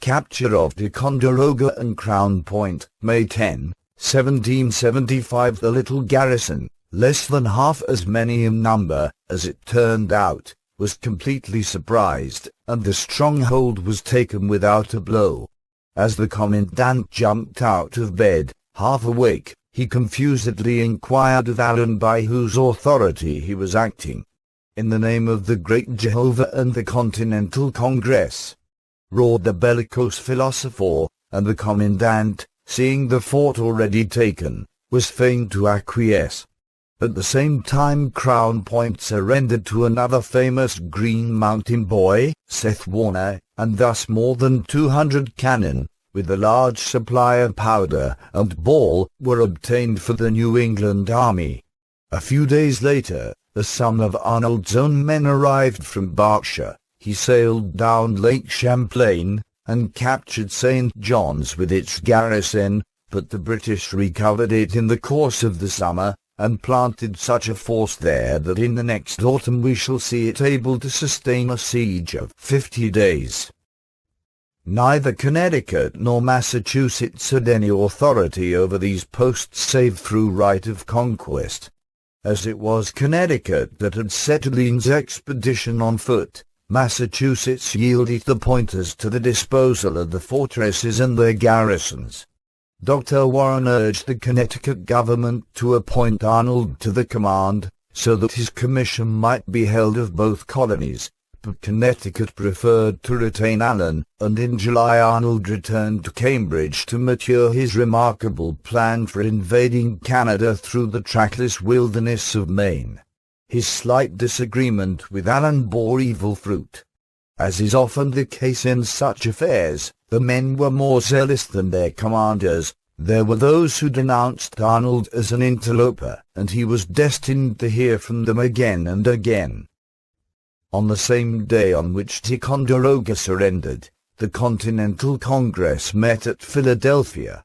Capture of Ticonderoga and Crown Point, May 10, 1775. The little garrison, less than half as many in number, as it turned out, was completely surprised, and the stronghold was taken without a blow. As the commandant jumped out of bed, half awake, he confusedly inquired of Allen by whose authority he was acting. In the name of the great Jehovah and the Continental Congress, roared the bellicose philosopher, and the commandant, seeing the fort already taken, was fain to acquiesce. At the same time Crown Point surrendered to another famous Green Mountain Boy, Seth Warner, and thus more than 200 cannon, with a large supply of powder and ball, were obtained for the New England army. A few days later, the son of Arnold's own men arrived from Berkshire. He sailed down Lake Champlain, and captured St. John's with its garrison, but the British recovered it in the course of the summer, and planted such a force there that in the next autumn we shall see it able to sustain a siege of 50 days. Neither Connecticut nor Massachusetts had any authority over these posts save through right of conquest. As it was Connecticut that had set Lee's expedition on foot, Massachusetts yielded the pointers to the disposal of the fortresses and their garrisons. Dr. Warren urged the Connecticut government to appoint Arnold to the command, so that his commission might be held of both colonies, but Connecticut preferred to retain Allen, and in July Arnold returned to Cambridge to mature his remarkable plan for invading Canada through the trackless wilderness of Maine. His slight disagreement with Allen bore evil fruit. As is often the case in such affairs, the men were more zealous than their commanders. There were those who denounced Arnold as an interloper, and he was destined to hear from them again and again. On the same day on which Ticonderoga surrendered, the Continental Congress met at Philadelphia.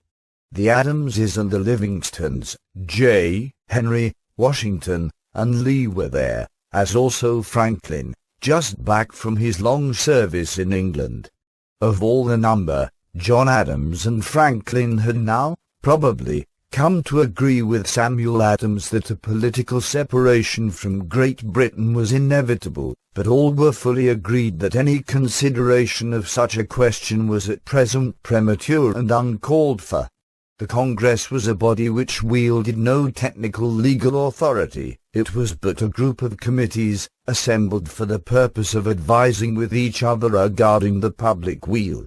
The Adamses and the Livingstons, J. Henry, Washington, and Lee were there, as also Franklin, just back from his long service in England. Of all the number, John Adams and Franklin had now, probably, come to agree with Samuel Adams that a political separation from Great Britain was inevitable, but all were fully agreed that any consideration of such a question was at present premature and uncalled for. The Congress was a body which wielded no technical legal authority. It was but a group of committees, assembled for the purpose of advising with each other regarding the public weal.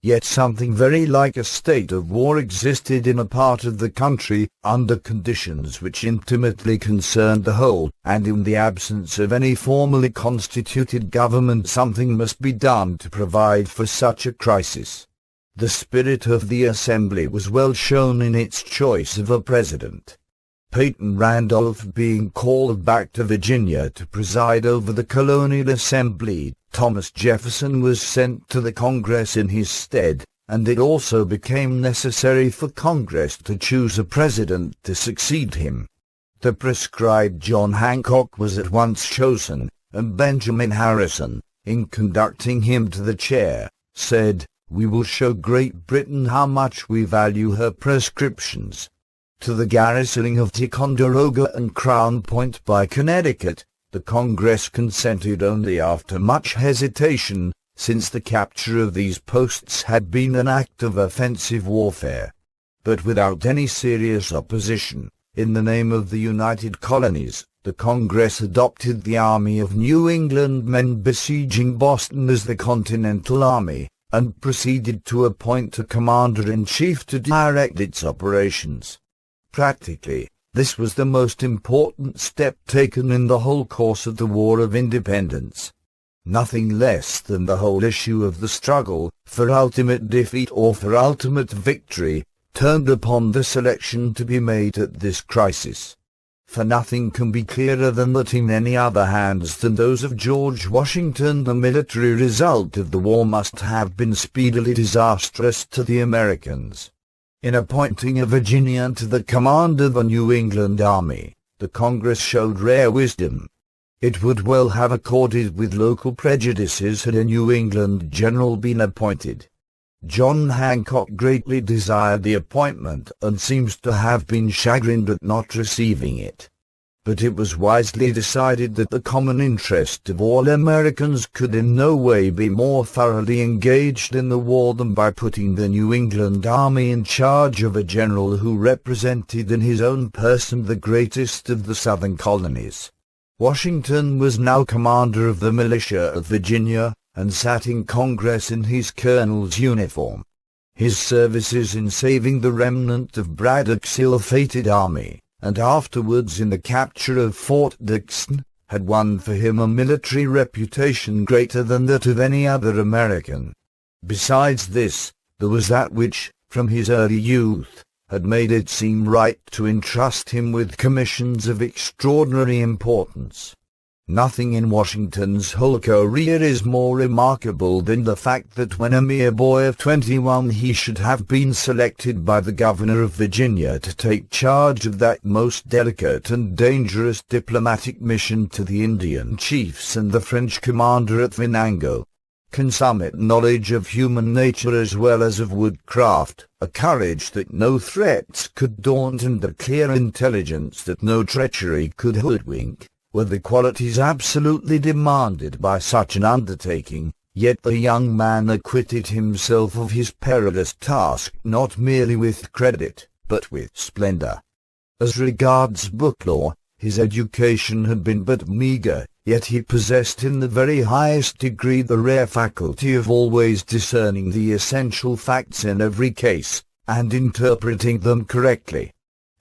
Yet something very like a state of war existed in a part of the country, under conditions which intimately concerned the whole, and in the absence of any formally constituted government something must be done to provide for such a crisis. The spirit of the Assembly was well shown in its choice of a president. Peyton Randolph being called back to Virginia to preside over the colonial assembly, Thomas Jefferson was sent to the Congress in his stead, and it also became necessary for Congress to choose a president to succeed him. The prescribed John Hancock was at once chosen, and Benjamin Harrison, in conducting him to the chair, said, "We will show Great Britain how much we value her prescriptions." To the garrisoning of Ticonderoga and Crown Point by Connecticut, the Congress consented only after much hesitation, since the capture of these posts had been an act of offensive warfare. But without any serious opposition, in the name of the United Colonies, the Congress adopted the Army of New England men besieging Boston as the Continental Army, and proceeded to appoint a commander-in-chief to direct its operations. Practically, this was the most important step taken in the whole course of the War of Independence. Nothing less than the whole issue of the struggle, for ultimate defeat or for ultimate victory, turned upon the selection to be made at this crisis. For nothing can be clearer than that in any other hands than those of George Washington the military result of the war must have been speedily disastrous to the Americans. In appointing a Virginian to the command of the New England Army, the Congress showed rare wisdom. It would well have accorded with local prejudices had a New England general been appointed. John Hancock greatly desired the appointment and seems to have been chagrined at not receiving it. But it was wisely decided that the common interest of all Americans could in no way be more thoroughly engaged in the war than by putting the New England Army in charge of a general who represented in his own person the greatest of the Southern colonies. Washington was now commander of the militia of Virginia, and sat in Congress in his colonel's uniform. His services in saving the remnant of Braddock's ill-fated army, and afterwards in the capture of Fort Dixon, had won for him a military reputation greater than that of any other American. Besides this, there was that which, from his early youth, had made it seem right to entrust him with commissions of extraordinary importance. Nothing in Washington's whole career is more remarkable than the fact that when a mere boy of 21 he should have been selected by the governor of Virginia to take charge of that most delicate and dangerous diplomatic mission to the Indian chiefs and the French commander at Venango. Consummate knowledge of human nature as well as of woodcraft, a courage that no threats could daunt and a clear intelligence that no treachery could hoodwink, were the qualities absolutely demanded by such an undertaking, yet the young man acquitted himself of his perilous task not merely with credit, but with splendor. As regards book lore, his education had been but meagre, yet he possessed in the very highest degree the rare faculty of always discerning the essential facts in every case, and interpreting them correctly.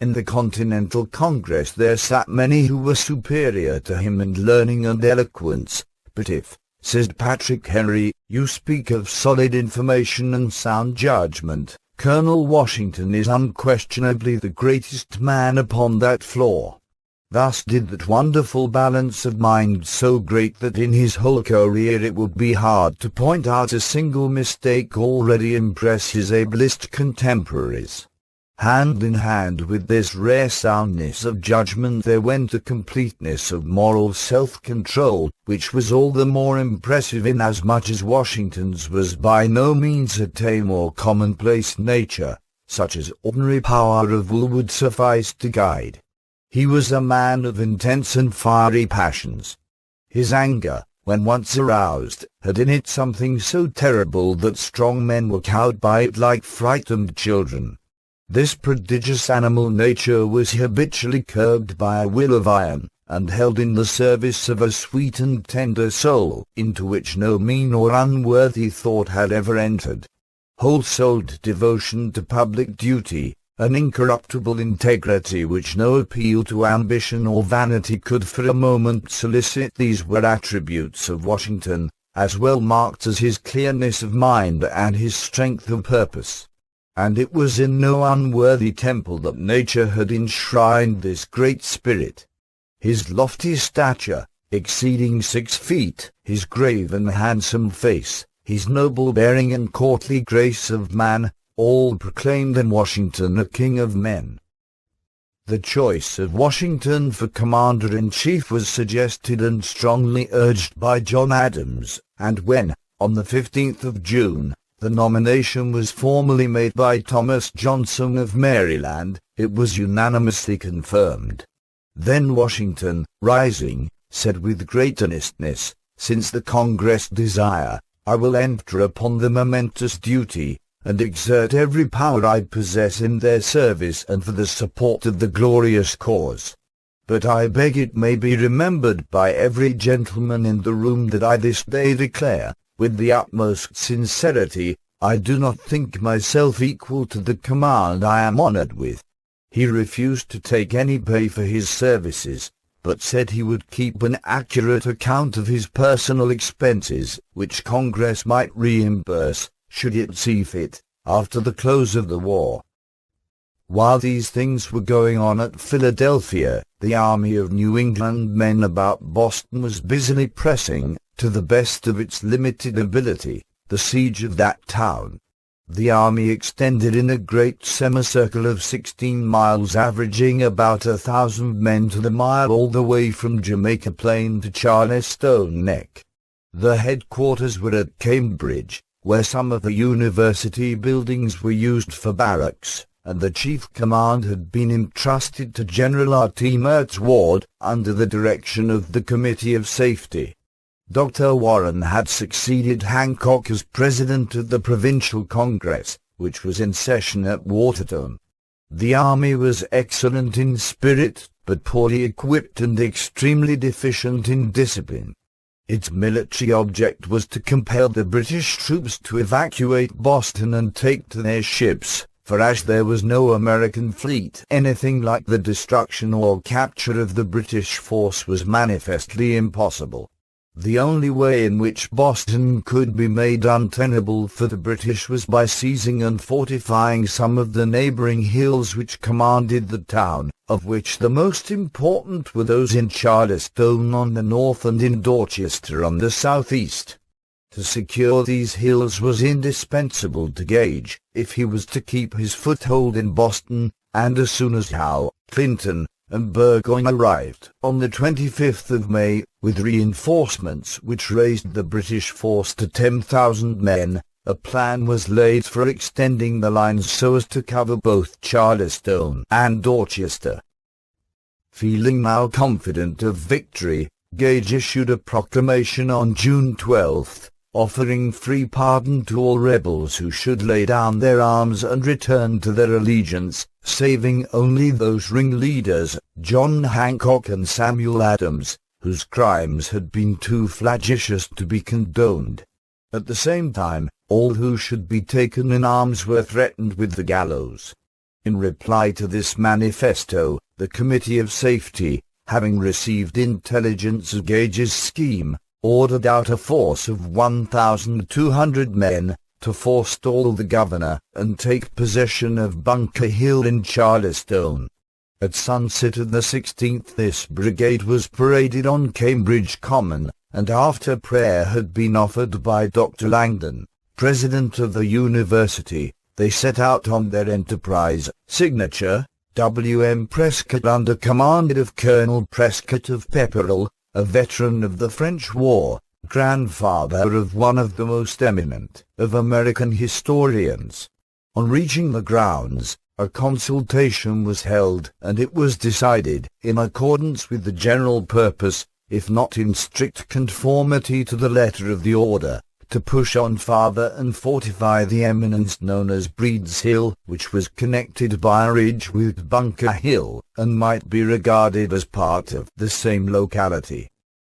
In the Continental Congress there sat many who were superior to him in learning and eloquence, but if, says Patrick Henry, you speak of solid information and sound judgment, Colonel Washington is unquestionably the greatest man upon that floor. Thus did that wonderful balance of mind so great that in his whole career it would be hard to point out a single mistake already impress his ablest contemporaries. Hand in hand with this rare soundness of judgment there went a completeness of moral self-control, which was all the more impressive inasmuch as Washington's was by no means a tame or commonplace nature, such as ordinary power of will would suffice to guide. He was a man of intense and fiery passions. His anger, when once aroused, had in it something so terrible that strong men were cowed by it like frightened children. This prodigious animal nature was habitually curbed by a will of iron, and held in the service of a sweet and tender soul, into which no mean or unworthy thought had ever entered. whole-souled devotion to public duty, an incorruptible integrity which no appeal to ambition or vanity could for a moment solicit. These were attributes of Washington, as well marked as his clearness of mind and his strength of purpose. And it was in no unworthy temple that nature had enshrined this great spirit. His lofty stature, exceeding 6 feet, his grave and handsome face, his noble bearing and courtly grace of man, all proclaimed in Washington a king of men. The choice of Washington for commander-in-chief was suggested and strongly urged by John Adams, and when, on the 15th of June, the nomination was formally made by Thomas Johnson of Maryland, it was unanimously confirmed. Then Washington, rising, said with great earnestness, "Since the Congress desire, I will enter upon the momentous duty, and exert every power I possess in their service and for the support of the glorious cause. But I beg it may be remembered by every gentleman in the room that I this day declare, with the utmost sincerity, I do not think myself equal to the command I am honored with." He refused to take any pay for his services, but said he would keep an accurate account of his personal expenses, which Congress might reimburse, should it see fit, after the close of the war. While these things were going on at Philadelphia, the army of New England men about Boston was busily pressing, to the best of its limited ability, the siege of that town. The army extended in a great semicircle of 16 miles, averaging about 1,000 men to the mile all the way from Jamaica Plain to Charleston Neck. The headquarters were at Cambridge, where some of the university buildings were used for barracks, and the chief command had been entrusted to General R.T. Mertz Ward, under the direction of the Committee of Safety. Dr. Warren had succeeded Hancock as president of the Provincial Congress, which was in session at Watertown. The army was excellent in spirit, but poorly equipped and extremely deficient in discipline. Its military object was to compel the British troops to evacuate Boston and take to their ships, for as there was no American fleet, anything like the destruction or capture of the British force was manifestly impossible. The only way in which Boston could be made untenable for the British was by seizing and fortifying some of the neighboring hills which commanded the town, of which the most important were those in Charleston on the north and in Dorchester on the southeast. To secure these hills was indispensable to Gage, if he was to keep his foothold in Boston, and as soon as Howe, Clinton, and Burgoyne arrived on the 25th of May, with reinforcements which raised the British force to 10,000 men, a plan was laid for extending the lines so as to cover both Charleston and Dorchester. Feeling now confident of victory, Gage issued a proclamation on June 12, offering free pardon to all rebels who should lay down their arms and return to their allegiance, saving only those ringleaders, John Hancock and Samuel Adams, whose crimes had been too flagitious to be condoned. At the same time, all who should be taken in arms were threatened with the gallows. In reply to this manifesto, the Committee of Safety, having received intelligence of Gage's scheme, ordered out a force of 1,200 men, to forestall the governor, and take possession of Bunker Hill in Charleston. At sunset of the 16th this brigade was paraded on Cambridge Common, and after prayer had been offered by Dr. Langdon, president of the university, they set out on their enterprise. Signature, W.M. Prescott, under command of Colonel Prescott of Pepperell, a veteran of the French War, grandfather of one of the most eminent of American historians. On reaching the grounds, a consultation was held, and it was decided, in accordance with the general purpose, if not in strict conformity to the letter of the order, to push on farther and fortify the eminence known as Breed's Hill, which was connected by a ridge with Bunker Hill, and might be regarded as part of the same locality.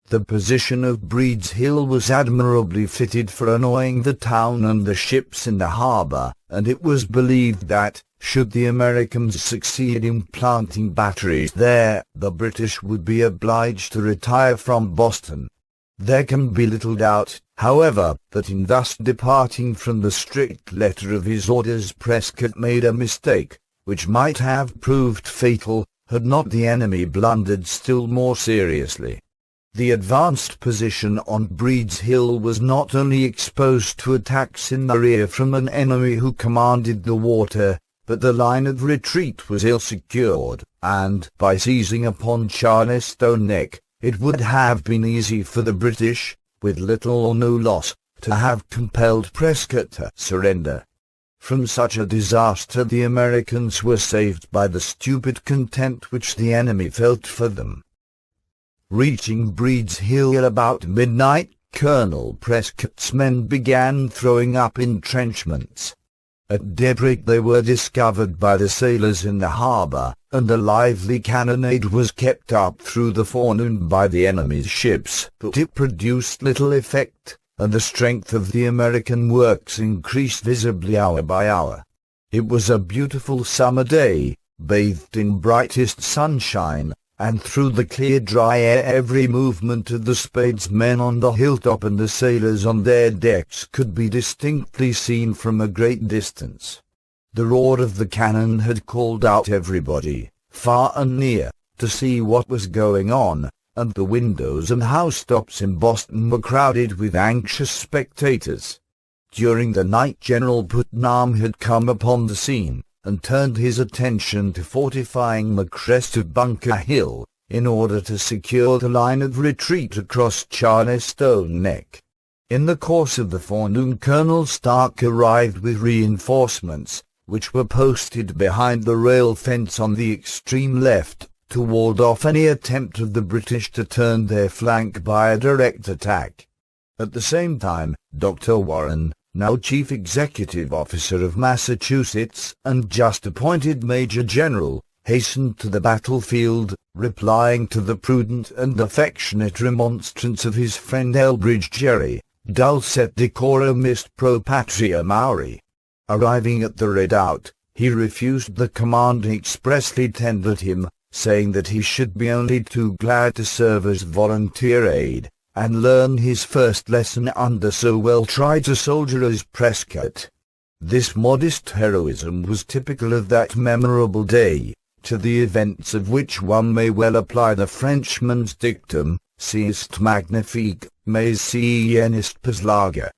The position of Breed's Hill was admirably fitted for annoying the town and the ships in the harbor, and it was believed that, should the Americans succeed in planting batteries there, the British would be obliged to retire from Boston. There can be little doubt, however, that in thus departing from the strict letter of his orders Prescott made a mistake, which might have proved fatal, had not the enemy blundered still more seriously. The advanced position on Breed's Hill was not only exposed to attacks in the rear from an enemy who commanded the water, but the line of retreat was ill secured, and, by seizing upon Charlestown Neck, it would have been easy for the British, with little or no loss, to have compelled Prescott to surrender. From such a disaster the Americans were saved by the stupid contempt which the enemy felt for them. Reaching Breed's Hill about midnight, Colonel Prescott's men began throwing up entrenchments. At daybreak they were discovered by the sailors in the harbor, and a lively cannonade was kept up through the forenoon by the enemy's ships, but it produced little effect, and the strength of the American works increased visibly hour by hour. It was a beautiful summer day, bathed in brightest sunshine, and through the clear dry air every movement of the spadesmen on the hilltop and the sailors on their decks could be distinctly seen from a great distance. The roar of the cannon had called out everybody, far and near, to see what was going on, and the windows and housetops in Boston were crowded with anxious spectators. During the night General Putnam had come upon the scene, and turned his attention to fortifying the crest of Bunker Hill, in order to secure the line of retreat across Charlestown Neck. In the course of the forenoon Colonel Stark arrived with reinforcements, which were posted behind the rail fence on the extreme left, to ward off any attempt of the British to turn their flank by a direct attack. At the same time, Dr. Warren, now Chief Executive Officer of Massachusetts, and just appointed Major General, hastened to the battlefield, replying to the prudent and affectionate remonstrance of his friend Elbridge Gerry, dulcet decorum est pro patria Maori. Arriving at the redoubt, he refused the command expressly tendered him, saying that he should be only too glad to serve as volunteer aide, and learn his first lesson under so well-tried a soldier as Prescott. This modest heroism was typical of that memorable day, to the events of which one may well apply the Frenchman's dictum, si est magnifique, mais si en est pas large.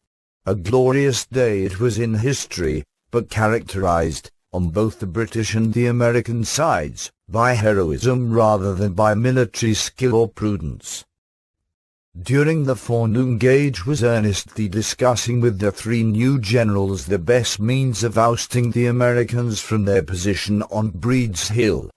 A glorious day it was in history, but characterized, on both the British and the American sides, by heroism rather than by military skill or prudence. During the forenoon Gage was earnestly discussing with the three new generals the best means of ousting the Americans from their position on Breed's Hill.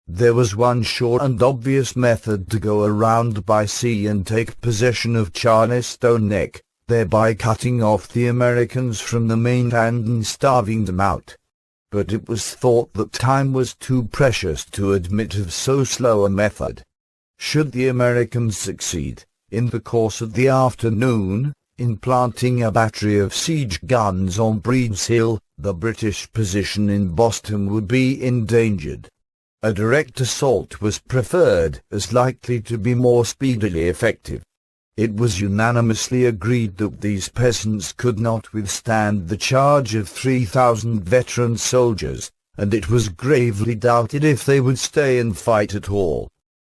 There was one sure and obvious method: to go around by sea and take possession of Charlestown Neck, thereby cutting off the Americans from the mainland and starving them out. But it was thought that time was too precious to admit of so slow a method. Should the Americans succeed, in the course of the afternoon, in planting a battery of siege guns on Breed's Hill, the British position in Boston would be endangered. A direct assault was preferred, as likely to be more speedily effective. It was unanimously agreed that these peasants could not withstand the charge of 3,000 veteran soldiers, and it was gravely doubted if they would stay and fight at all.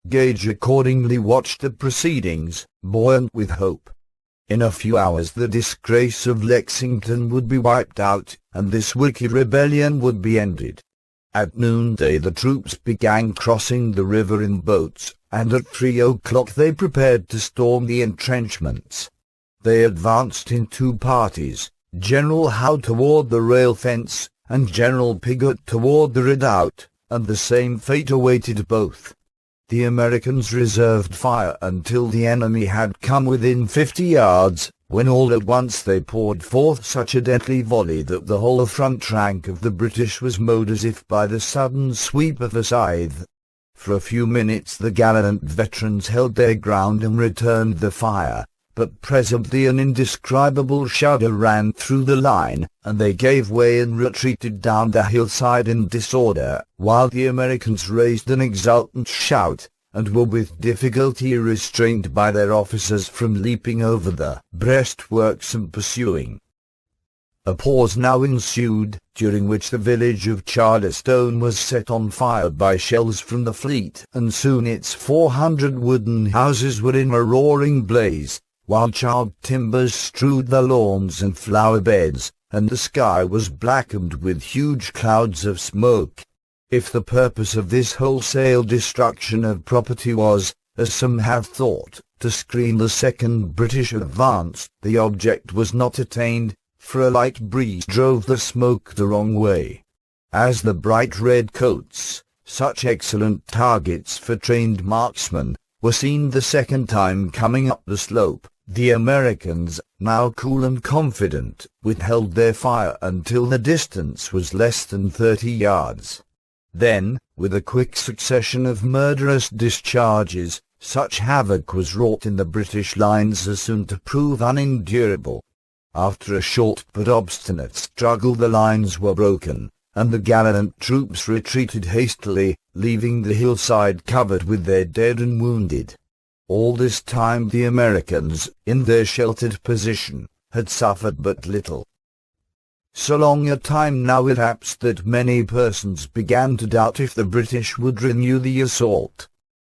Gage accordingly watched the proceedings, buoyant with hope. In a few hours the disgrace of Lexington would be wiped out, and this wicked rebellion would be ended. At noonday the troops began crossing the river in boats, and at 3 o'clock they prepared to storm the entrenchments. They advanced in two parties, General Howe toward the rail fence, and General Piggott toward the redoubt, and the same fate awaited both. The Americans reserved fire until the enemy had come within 50 yards, when all at once they poured forth such a deadly volley that the whole front rank of the British was mowed as if by the sudden sweep of a scythe. For a few minutes the gallant veterans held their ground and returned the fire, but presently an indescribable shudder ran through the line, and they gave way and retreated down the hillside in disorder, while the Americans raised an exultant shout, and were with difficulty restrained by their officers from leaping over the breastworks and pursuing. A pause now ensued, during which the village of Charleston was set on fire by shells from the fleet, and soon its 400 wooden houses were in a roaring blaze, while charred timbers strewed the lawns and flower beds, and the sky was blackened with huge clouds of smoke. If the purpose of this wholesale destruction of property was, as some have thought, to screen the second British advance, the object was not attained, for a light breeze drove the smoke the wrong way. As the bright red coats, such excellent targets for trained marksmen, were seen the second time coming up the slope, the Americans, now cool and confident, withheld their fire until the distance was less than 30 yards. Then, with a quick succession of murderous discharges, such havoc was wrought in the British lines as soon to prove unendurable. After a short but obstinate struggle the lines were broken, and the gallant troops retreated hastily, leaving the hillside covered with their dead and wounded. All this time the Americans, in their sheltered position, had suffered but little. So long a time now elapsed that many persons began to doubt if the British would renew the assault.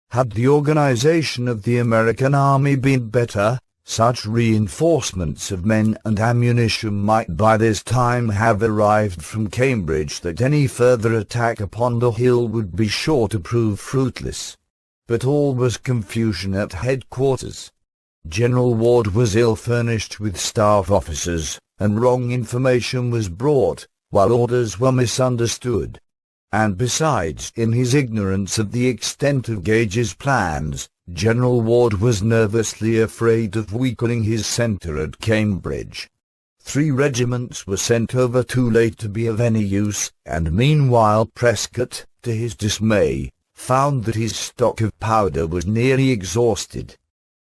Had the organization of the American army been better, such reinforcements of men and ammunition might by this time have arrived from Cambridge that any further attack upon the hill would be sure to prove fruitless. But all was confusion at headquarters. General Ward was ill-furnished with staff officers, and wrong information was brought, while orders were misunderstood. And besides, in his ignorance of the extent of Gage's plans, General Ward was nervously afraid of weakening his centre at Cambridge. 3 regiments were sent over too late to be of any use, and meanwhile Prescott, to his dismay, found that his stock of powder was nearly exhausted.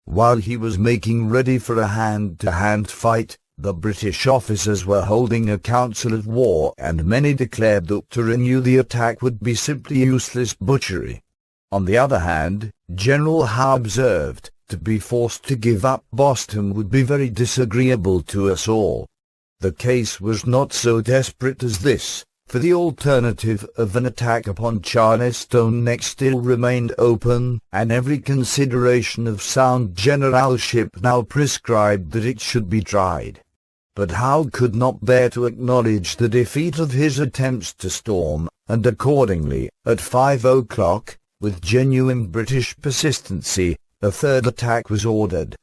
While he was making ready for a hand-to-hand fight, the British officers were holding a council of war, and many declared that to renew the attack would be simply useless butchery. On the other hand, General Howe observed, to be forced to give up Boston would be very disagreeable to us all. The case was not so desperate as this, for the alternative of an attack upon Charleston neck still remained open, and every consideration of sound generalship now prescribed that it should be tried. But Howe could not bear to acknowledge the defeat of his attempts to storm, and accordingly, at 5 o'clock, with genuine British persistency, a third attack was ordered.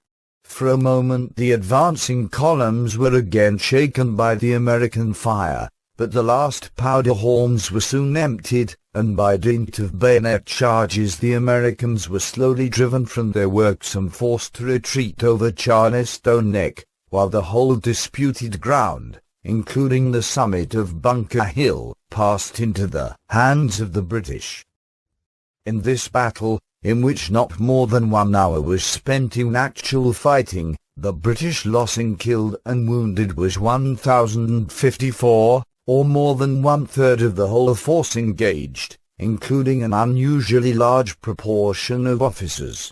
For a moment the advancing columns were again shaken by the American fire, but the last powder horns were soon emptied, and by dint of bayonet charges the Americans were slowly driven from their works and forced to retreat over Charleston Neck, while the whole disputed ground, including the summit of Bunker Hill, passed into the hands of the British. In this battle, in which not more than 1 hour was spent in actual fighting, the British loss in killed and wounded was 1,054, or more than 1/3 of the whole force engaged, including an unusually large proportion of officers.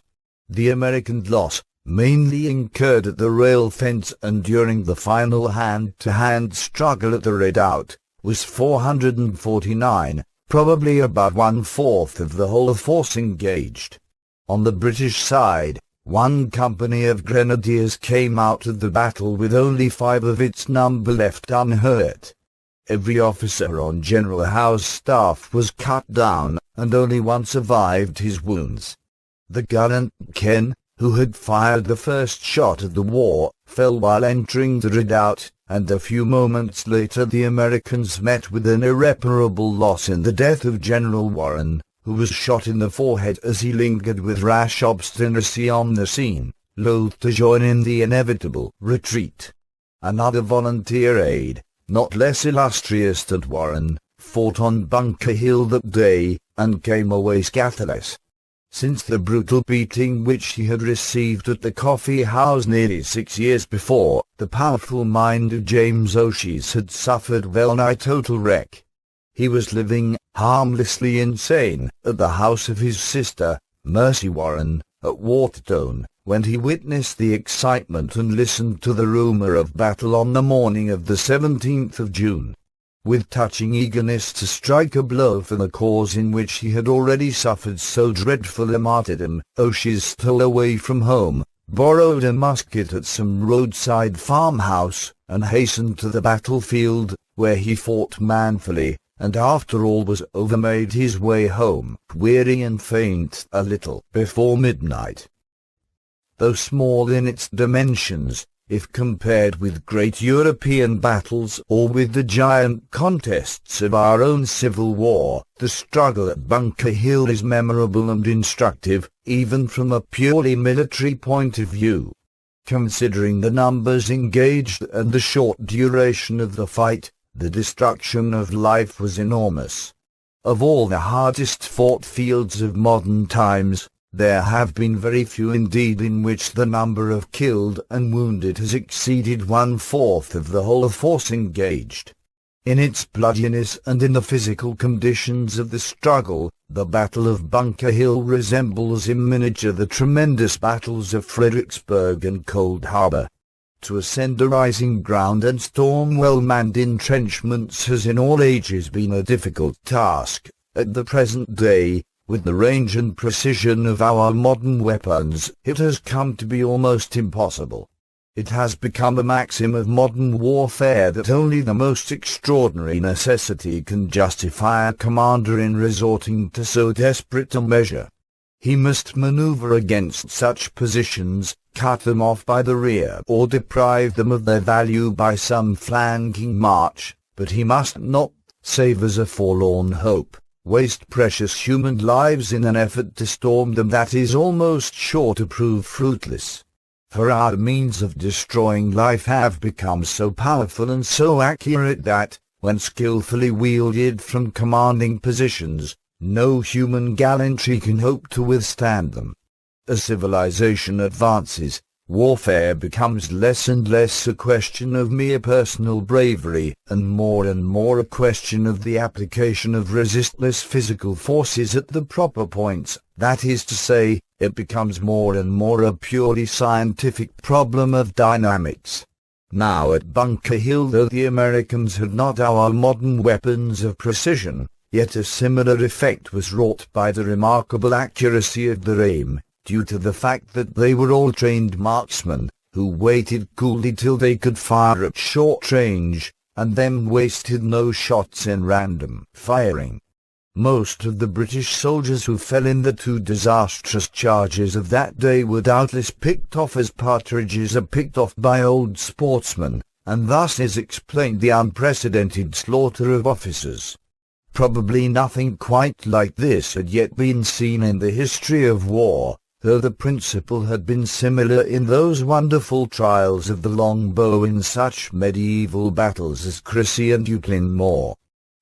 The American loss, mainly incurred at the rail fence and during the final hand-to-hand struggle at the redoubt, was 449, probably about 1/4 of the whole force engaged. On the British side, 1 company of grenadiers came out of the battle with only 5 of its number left unhurt. Every officer on General Howe's staff was cut down, and only 1 survived his wounds. The gallant Ken, who had fired the first shot of the war, fell while entering the redoubt, and a few moments later the Americans met with an irreparable loss in the death of General Warren, who was shot in the forehead as he lingered with rash obstinacy on the scene, loath to join in the inevitable retreat. Another volunteer aide, not less illustrious than Warren, fought on Bunker Hill that day, and came away scatheless. Since the brutal beating which he had received at the coffee house nearly 6 years before, the powerful mind of James O'Shea's had suffered well-nigh total wreck. He was living, harmlessly insane, at the house of his sister, Mercy Warren, at Watertown, when he witnessed the excitement and listened to the rumour of battle on the morning of the 17th of June. With touching eagerness to strike a blow for the cause in which he had already suffered so dreadful a martyrdom, O'Shea stole away from home, borrowed a musket at some roadside farmhouse, and hastened to the battlefield, where he fought manfully, and after all was over made his way home, weary and faint, a little before midnight. Though small in its dimensions, if compared with great European battles or with the giant contests of our own Civil War, the struggle at Bunker Hill is memorable and instructive, even from a purely military point of view. Considering the numbers engaged and the short duration of the fight, the destruction of life was enormous. Of all the hardest fought fields of modern times, there have been very few indeed in which the number of killed and wounded has exceeded 1/4 of the whole force engaged. In its bloodiness and in the physical conditions of the struggle, the Battle of Bunker Hill resembles in miniature the tremendous battles of Fredericksburg and Cold Harbor. To ascend a rising ground and storm well-manned entrenchments has in all ages been a difficult task. At the present day, with the range and precision of our modern weapons, it has come to be almost impossible. It has become a maxim of modern warfare that only the most extraordinary necessity can justify a commander in resorting to so desperate a measure. He must maneuver against such positions, cut them off by the rear, or deprive them of their value by some flanking march, but he must not, save as a forlorn hope, waste precious human lives in an effort to storm them that is almost sure to prove fruitless. For our means of destroying life have become so powerful and so accurate that, when skillfully wielded from commanding positions, no human gallantry can hope to withstand them. As civilization advances, warfare becomes less and less a question of mere personal bravery, and more a question of the application of resistless physical forces at the proper points. That is to say, it becomes more and more a purely scientific problem of dynamics. Now at Bunker Hill, though the Americans had not our modern weapons of precision, yet a similar effect was wrought by the remarkable accuracy of their aim, due to the fact that they were all trained marksmen, who waited coolly till they could fire at short range, and then wasted no shots in random firing. Most of the British soldiers who fell in the two disastrous charges of that day were doubtless picked off as partridges are picked off by old sportsmen, and thus is explained the unprecedented slaughter of officers. Probably nothing quite like this had yet been seen in the history of war, though the principle had been similar in those wonderful trials of the long bow in such medieval battles as Crecy and Euclid Moor.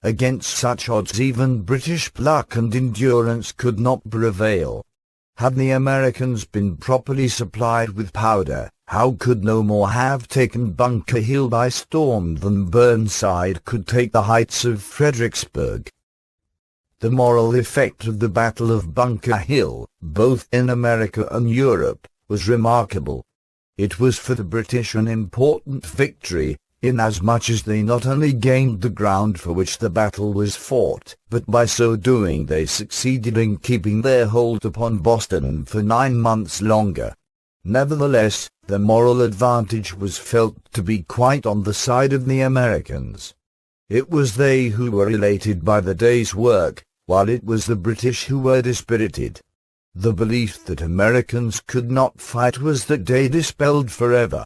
Against such odds even British pluck and endurance could not prevail. Had the Americans been properly supplied with powder, how could no more have taken Bunker Hill by storm than Burnside could take the heights of Fredericksburg? The moral effect of the Battle of Bunker Hill, both in America and Europe, was remarkable. It was for the British an important victory, inasmuch as they not only gained the ground for which the battle was fought, but by so doing they succeeded in keeping their hold upon Boston for 9 months longer. Nevertheless, the moral advantage was felt to be quite on the side of the Americans. It was they who were elated by the day's work, while it was the British who were dispirited. The belief that Americans could not fight was that day dispelled forever.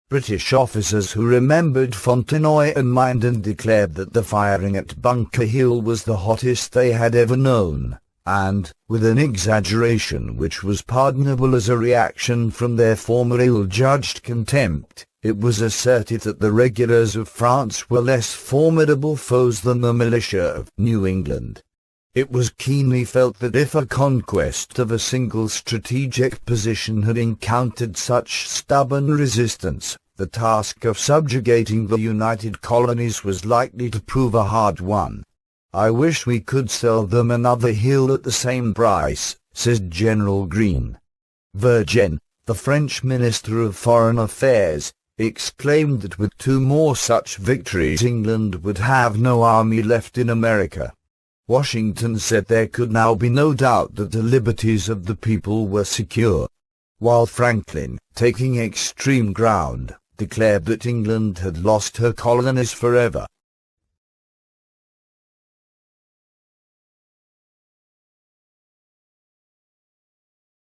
British officers who remembered Fontenoy and Minden declared that the firing at Bunker Hill was the hottest they had ever known, and, with an exaggeration which was pardonable as a reaction from their former ill-judged contempt, It was asserted that the regulars of France were less formidable foes than the militia of New England. It was keenly felt that if a conquest of a single strategic position had encountered such stubborn resistance, the task of subjugating the United Colonies was likely to prove a hard one. "I wish we could sell them another hill at the same price," says General Greene. Vergennes, the French Minister of Foreign Affairs, exclaimed that with 2 more such victories England would have no army left in America. Washington said there could now be no doubt that the liberties of the people were secure, while Franklin, taking extreme ground, declared that England had lost her colonies forever.